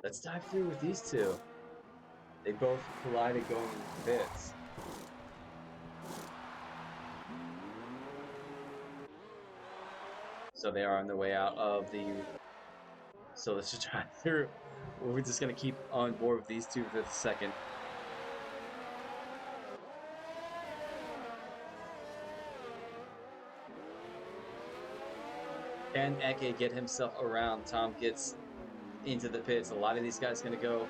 Let's dive through with these two. They both collided going into the pits. So they are on their way out of the... So let's just drive through. We're just going to keep on board with these two for the second. Can Eke get himself around? Tom gets into the pits. A lot of these guys going to go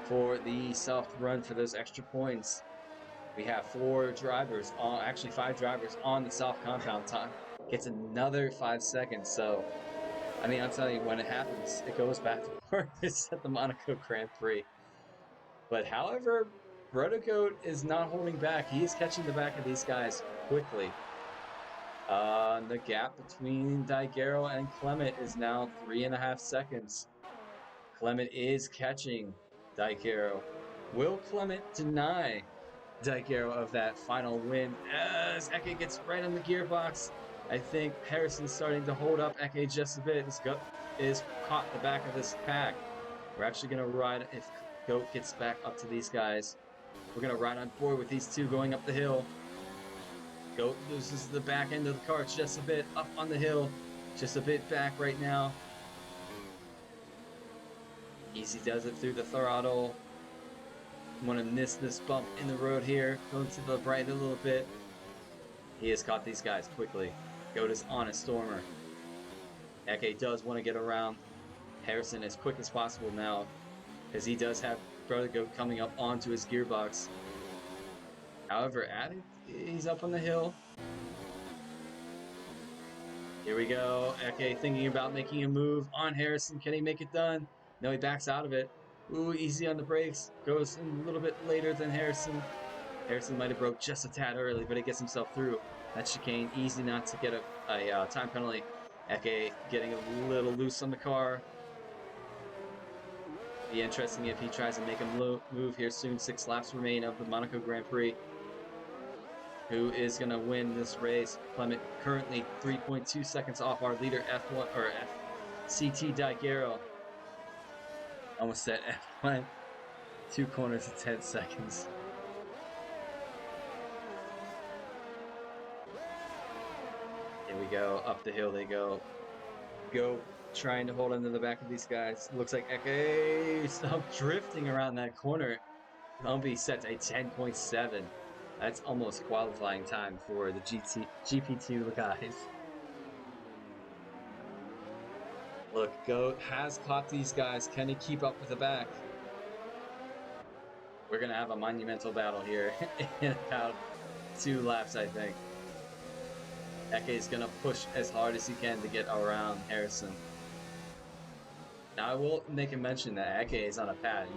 for the soft run for those extra points. We have 4 drivers, actually 5 drivers on the soft compound. Tom gets another 5 seconds. So, I mean, I'll tell you, when it happens, it goes back to worse at the Monaco Grand Prix. But however, Brotogoat is not holding back. He is catching the back of these guys quickly. The gap between Daigero and Clement is now 3.5 seconds. Clement is catching Daigero. Will Clement deny Daigero of that final win as Eke gets right on the gearbox? I think Harrison's starting to hold up Eke just a bit. This Goat is caught the back of this pack. We're actually going to ride, if Goat gets back up to these guys, we're going to ride on board with these two going up the hill. Goat loses the back end of the car just a bit up on the hill, just a bit back right now. Easy does it through the throttle. Want to miss this bump in the road here. Going to the right a little bit. He has caught these guys quickly. Goat is on a stormer. Eke does want to get around Harrison as quick as possible now, because he does have Brother Goat coming up onto his gearbox. However, Addict, he's up on the hill. Here we go. Eke thinking about making a move on Harrison. Can he make it done? No, he backs out of it. Ooh, easy on the brakes. Goes in a little bit later than Harrison. Harrison might have broke just a tad early, but he gets himself through. That chicane, easy not to get a time penalty. Eke getting a little loose on the car. Be interesting if he tries to make a move here soon. 6 laps remain of the Monaco Grand Prix. Who is going to win this race? Clement currently 3.2 seconds off our leader F1 or FCT Daigero. Almost said F1. 2 corners at 10 seconds. Here we go. Up the hill they go. Go trying to hold onto the back of these guys. Looks like Eke stopped drifting around that corner. Umpy sets a 10.7. That's almost qualifying time for the GP2 guys. Look, Goat has caught these guys. Can he keep up with the back? We're going to have a monumental battle here in about 2 laps, I think. Eke is going to push as hard as he can to get around Harrison. Now, I will make a mention that Eke is on a pad.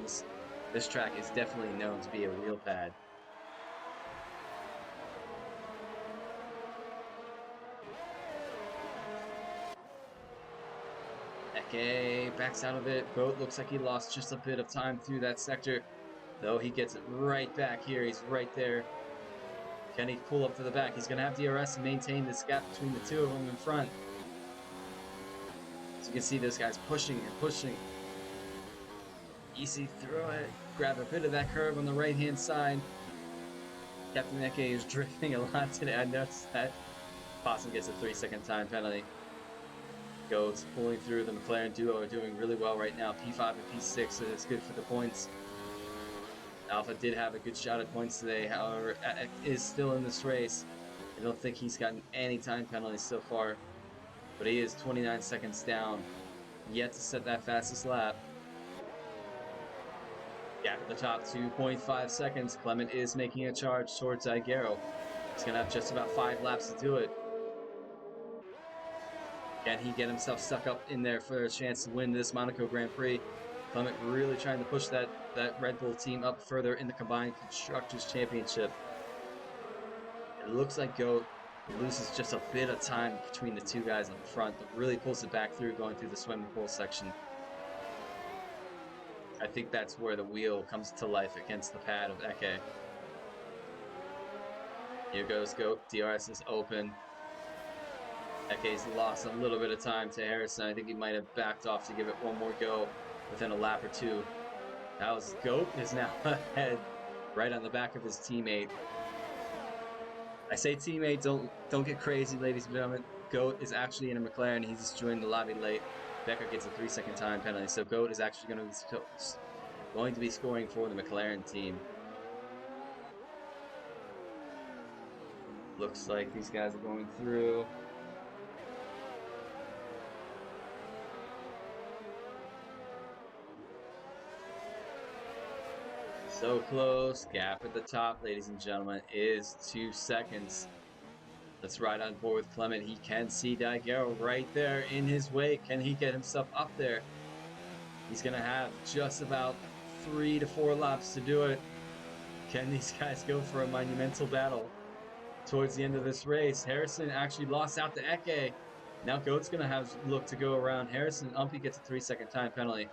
This track is definitely known to be a real pad. Eke backs out of it. Goat looks like he lost just a bit of time through that sector, though he gets it right back here. He's right there. Can he pull up to the back? He's going to have DRS to maintain this gap between the two of them in front. So you can see this guy's pushing and pushing. Easy through it. Grab a bit of that curve on the right-hand side. Captain Eke is drifting a lot today. I noticed that. Possum gets a 3-second time penalty. Goats pulling through. The McLaren duo are doing really well right now. P5 and P6, so it's good for the points. Alpha did have a good shot at points today, however, is still in this race. I don't think he's gotten any time penalties so far, but he is 29 seconds down. Yet to set that fastest lap. Gap at the top, 2.5 seconds. Clement is making a charge towards Aguero. He's going to have just about 5 laps to do it. Can he get himself stuck up in there for a chance to win this Monaco Grand Prix? Clement really trying to push that Red Bull team up further in the combined Constructors' Championship. It looks like Goat loses just a bit of time between the two guys up front, but really pulls it back through going through the swimming pool section. I think that's where the wheel comes to life against the pad of Eke. Here goes Goat. DRS is open. Eke's lost a little bit of time to Harrison. I think he might have backed off to give it one more go within a lap or two. That was Goat is now ahead, right on the back of his teammate. I say teammate, don't get crazy, ladies and gentlemen. Goat is actually in a McLaren. He's just joined the lobby late. Becker gets a 3-second time penalty, so Goat is actually going to be scoring for the McLaren team. Looks like these guys are going through. So close. Gap at the top, ladies and gentlemen, is 2 seconds. Let's ride on board with Clement. He can see Daiguerre right there in his way. Can he get himself up there? He's going to have just about 3 to 4 laps to do it. Can these guys go for a monumental battle towards the end of this race? Harrison actually lost out to Eke. Now Goat's going to have look to go around Harrison. Umpy gets a 3-second time penalty.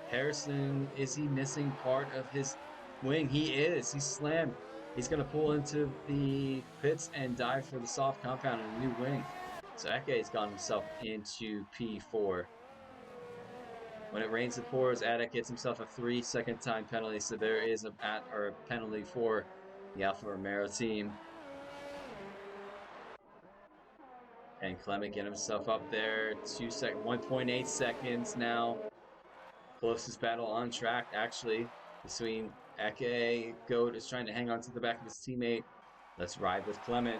Harrison, is he missing part of his wing? He is. He's slammed. He's going to pull into the pits and dive for the soft compound in a new wing. So Eke's gone himself into P4. When it rains, it pours. Attic gets himself a 3-second time penalty, so there is a penalty for the Alfa Romeo team. And Clement get himself up there. 1.8 seconds now. Closest battle on track, actually, between Eke. Goat is trying to hang on to the back of his teammate. Let's ride with Clement.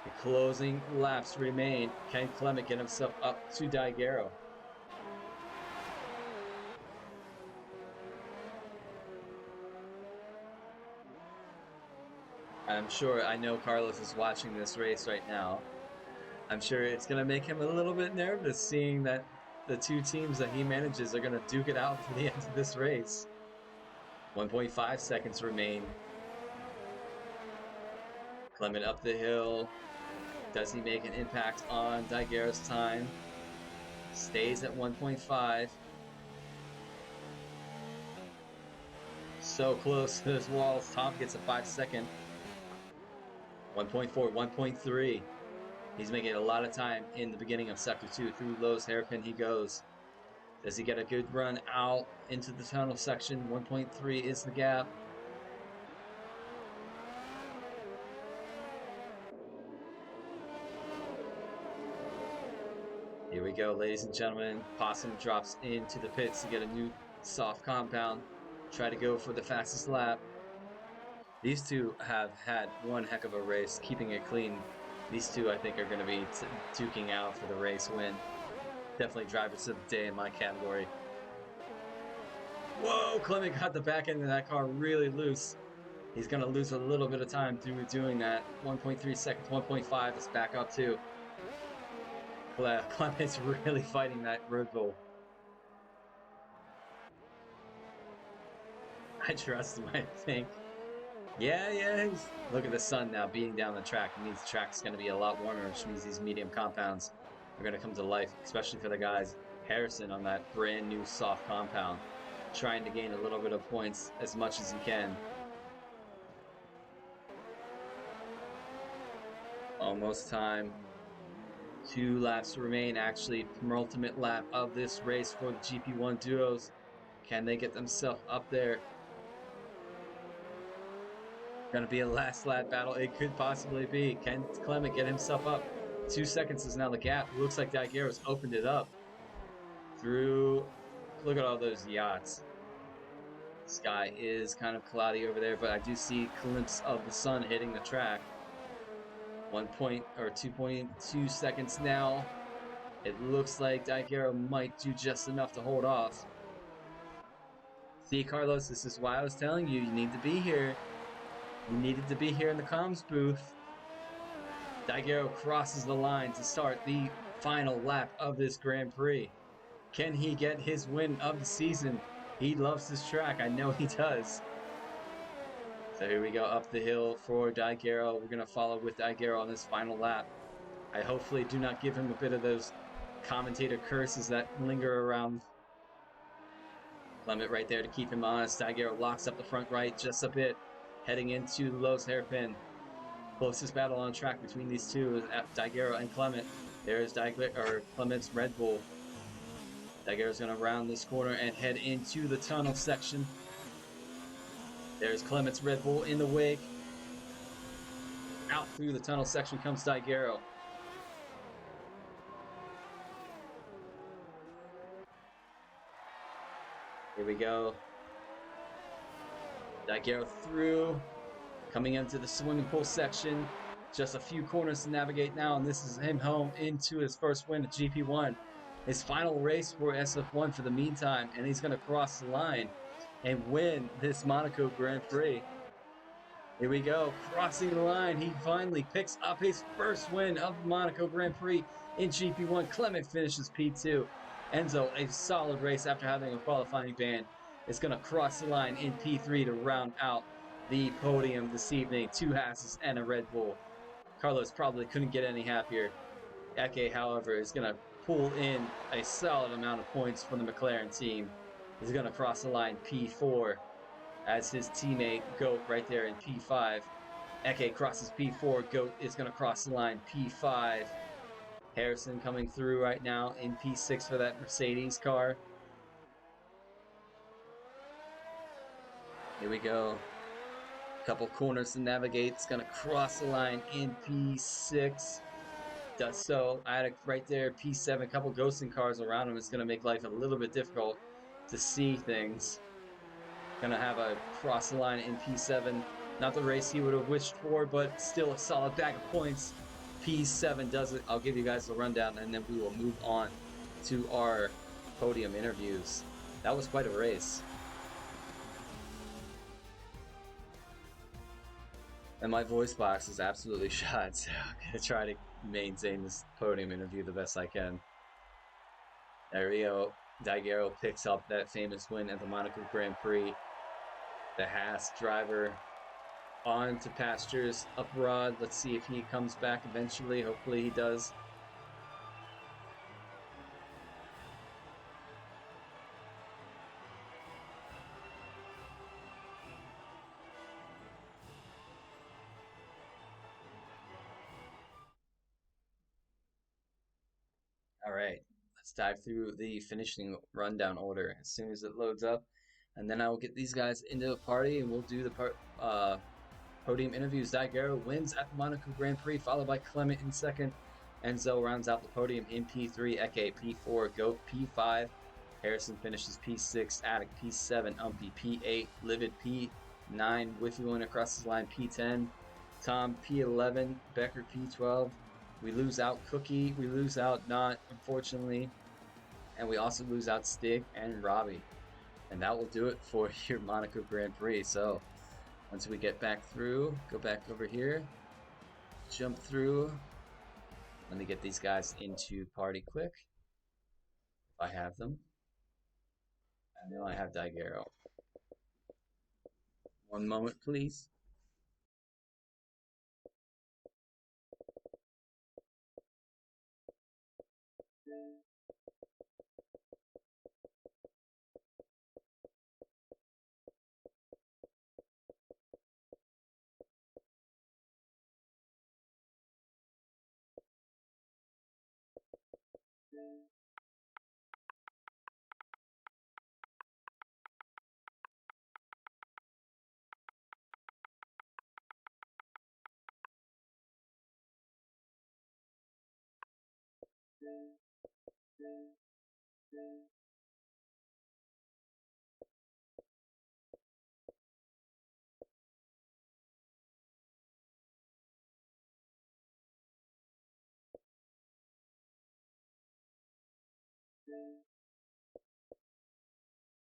The closing laps remain. Can Clement get himself up to Daiguerre? I'm sure, I know Carlos is watching this race right now. I'm sure it's going to make him a little bit nervous seeing that the two teams that he manages are going to duke it out for the end of this race. 1.5 seconds remain. Clement up the hill. Does he make an impact on Daiguerre's time? Stays at 1.5. So close to this wall. Tom gets a 5-second. 1.4, 1.3. He's making a lot of time in the beginning of Sector 2. Through Lowe's hairpin he goes. Does he get a good run out into the tunnel section? 1.3 is the gap. Here we go, ladies and gentlemen. Possum drops into the pits to get a new soft compound. Try to go for the fastest lap. These two have had one heck of a race, keeping it clean. These two, I think, are going to be duking out for the race win. Definitely drivers of the day in my category. Whoa, Clement got the back end of that car really loose. He's going to lose a little bit of time through doing that. 1.3 seconds, 1.5 is back up too. Clement's really fighting that Red Bull. I trust him, I think. Yeah. Look at the sun now beating down the track. It means the track's going to be a lot warmer, which means these medium compounds are going to come to life, especially for the guys Harrison on that brand new soft compound, trying to gain a little bit of points as much as he can. Almost time. 2 laps remain, actually, penultimate lap of this race for the GP1 duos. Can they get themselves up there? Going to be a last lap battle. It could possibly be. Can Clement get himself up? 2 seconds is now the gap. Looks like Daguerre's opened it up through. Look at all those yachts. Sky is kind of cloudy over there, but I do see a glimpse of the sun hitting the track. 2.2 seconds now. It looks like Daguerre might do just enough to hold off. See, Carlos, this is why I was telling you, you need to be here. You needed to be here in the comms booth. Daguerre crosses the line to start the final lap of this Grand Prix. Can he get his win of the season? He loves this track. I know he does. So here we go up the hill for Daguerre. We're going to follow with Daguerre on this final lap. I hopefully do not give him a bit of those commentator curses that linger around. Clement right there to keep him honest. Daguerre locks up the front right just a bit, heading into the Lowe's hairpin. Closest battle on track between these two is Daguerre and Clement. There's Clement's Red Bull. Daguerre's going to round this corner and head into the tunnel section. There's Clement's Red Bull in the wake. Out through the tunnel section comes Daguerre. Here we go. Daguerre through. Coming into the swimming pool section. Just a few corners to navigate now, and this is him home into his first win at GP1. His final race for SF1 for the meantime, and he's going to cross the line and win this Monaco Grand Prix. Here we go, crossing the line. He finally picks up his first win of the Monaco Grand Prix in GP1. Clement finishes P2. Enzo, a solid race after having a qualifying ban, is going to cross the line in P3 to round out the podium this evening. 2 Hasses and a Red Bull. Carlos probably couldn't get any happier. Eke, however, is going to pull in a solid amount of points for the McLaren team. He's going to cross the line P4 as his teammate Goat right there in P5. Eke crosses P4. Goat is going to cross the line P5. Harrison coming through right now in P6 for that Mercedes car. Here we go. Couple corners to navigate. It's going to cross the line in P6. Does so. Attic right there, P7. A couple ghosting cars around him is going to make life a little bit difficult to see things. Going to have a cross the line in P7. Not the race he would have wished for, but still a solid bag of points. P7 does it. I'll give you guys the rundown, and then we will move on to our podium interviews. That was quite a race. And my voice box is absolutely shot, so I'm going to try to maintain this podium interview the best I can. There we go. Daguerre picks up that famous win at the Monaco Grand Prix. The Haas driver on to pastures abroad. Let's see if he comes back eventually. Hopefully he does. All right, let's dive through the finishing rundown order as soon as it loads up. And then I will get these guys into a party and we'll do the podium interviews. Daguerre wins at the Monaco Grand Prix, followed by Clement in second. Enzo rounds out the podium in P3, Eke P4, Goat P5. Harrison finishes P6, Attic P7, Umpy P8, Livid P9, Whiffy across the line P10, Tom P11, Becker P12. We lose out Cookie, we lose out Not, unfortunately, and we also lose out Stig and Robbie. And that will do it for your Monaco Grand Prix. So once we get back through, go back over here, jump through. Let me get these guys into party quick, if I have them. I know I have Daguerre. One moment, please.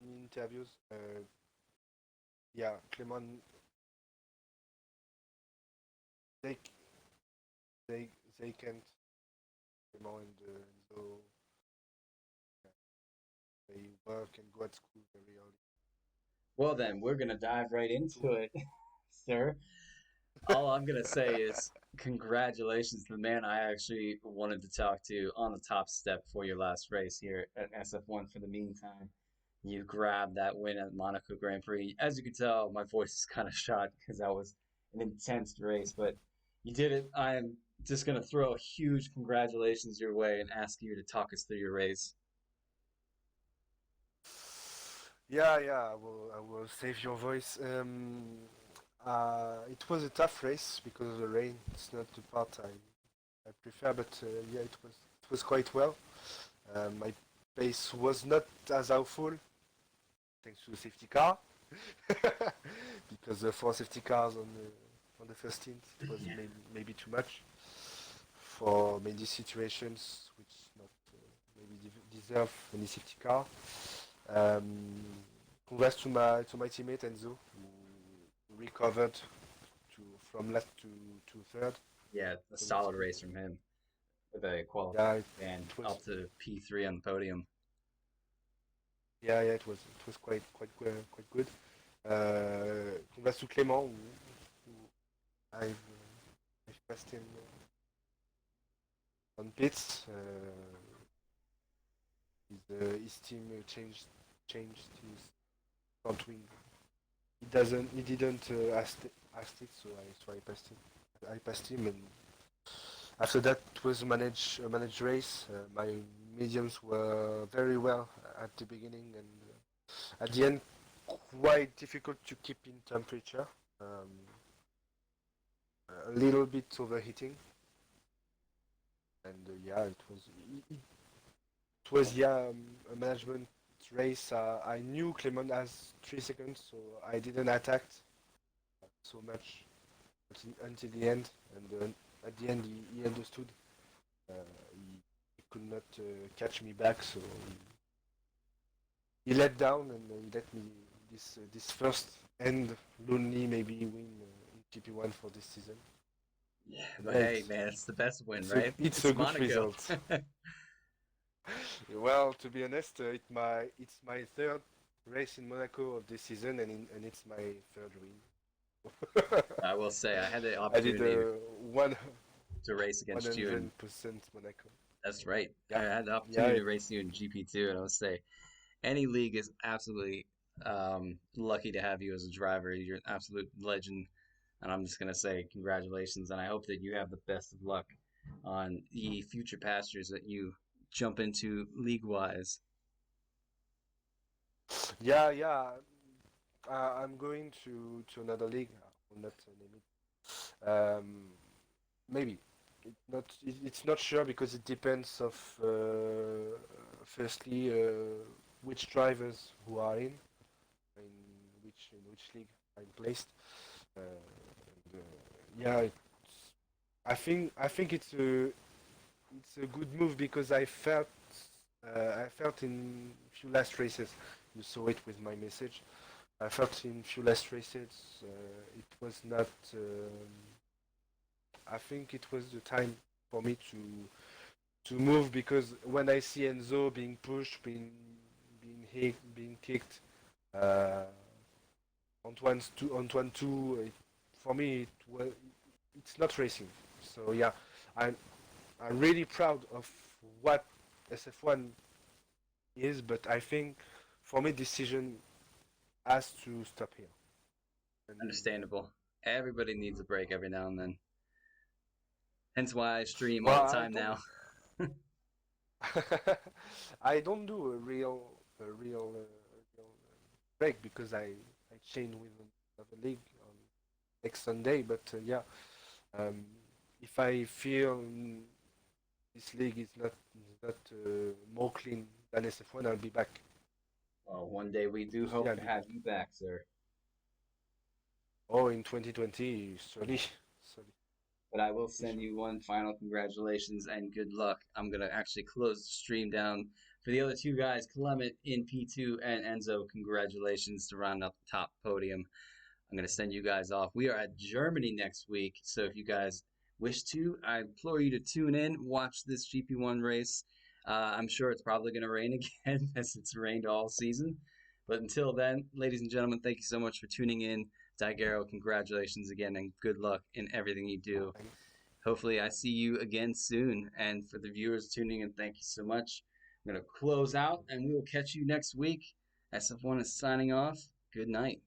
In interviews, yeah, Clement, they they they can't Clement and so yeah, they work and go at school very early. Well, then, we're going to dive right into it, sir. All I'm going to say is congratulations to the man I actually wanted to talk to on the top step for your last race here at SF1 for the meantime. You grabbed that win at Monaco Grand Prix. As you can tell, my voice is kind of shot because that was an intense race, but you did it. I'm just going to throw a huge congratulations your way and ask you to talk us through your race. Yeah, yeah, I will save your voice. It was a tough race because of the rain. It's not the part I prefer, but yeah, it was quite well. My pace was not as awful thanks to the safety car because the four safety cars on the first stint it was Yeah. maybe too much for many situations which not maybe deserve any safety car. Um, Congrats to my teammate Enzo who recovered to from last to third. Yeah, a So it's solid race from him with a yeah qualifying and it was up to P3 on the podium. yeah it was quite good. Congrats to Clément who I've passed him on pits. His team changed his front wing. He didn't ask it, so I passed him, and after that it was a managed race. My mediums were very well at the beginning, and at the end quite difficult to keep in temperature. Um, a little bit overheating, and yeah, it was yeah a management race. I knew Clement has 3 seconds, so I didn't attack so much until the end. And at the end, he understood. Uh, he could not catch me back, so he let down and he let me this first and lonely maybe win in GP1 for this season. Yeah, And but yeah, hey, man, it's the best win, right? it's It's a good Monaco. result. Well, to be honest, it's my third race in Monaco of this season, and it's my third win. I will say I had the I did opportunity one to race one against you, and 100% Monaco. that's right. I Yeah, had the yeah, opportunity to race you in GP2, and I will say any league is absolutely lucky to have you as a driver. You're an absolute legend, and I'm just gonna say congratulations, and I hope that you have the best of luck on the future pastures that you jump into league wise. yeah. I'm going to another league. I will not name it. Maybe it's not sure because it depends of firstly which drivers who are in in which league I'm placed. And, yeah, I think it's a good move because I felt in few last races. You saw it with my message. I felt in few last races it was not. I think it was the time for me to move because when I see Enzo being pushed, being kicked, uh, Antoine two, for me it's not racing. So yeah, I'm I'm really proud of what SF1 is, but I think for me decision has to stop here. And Understandable. Everybody needs a break every now and then. Hence why I stream all well, the time now. I don't do a real break because I chain with another league on next Sunday. But yeah, um, if I feel this league is not more clean than SF1, I'll be back. Well, one day we do Obviously, hope I'll to be have back. you back, sir. Oh, in 2020, sorry, sorry. But I will Be send sure. you one final congratulations and good luck. I'm gonna actually close the stream down for the other two guys, Clement in P2 and Enzo. Congratulations to round out the top podium. I'm going to send you guys off. We are at Germany next week. So if you guys wish to, I implore you to tune in, watch this GP1 race. I'm sure it's probably going to rain again as it's rained all season. But until then, ladies and gentlemen, thank you so much for tuning in. Daigero, congratulations again and good luck in everything you do. Thanks. Hopefully, I see you again soon. And for the viewers tuning in, thank you so much. I'm going to close out and we will catch you next week. SF1 is signing off. Good night.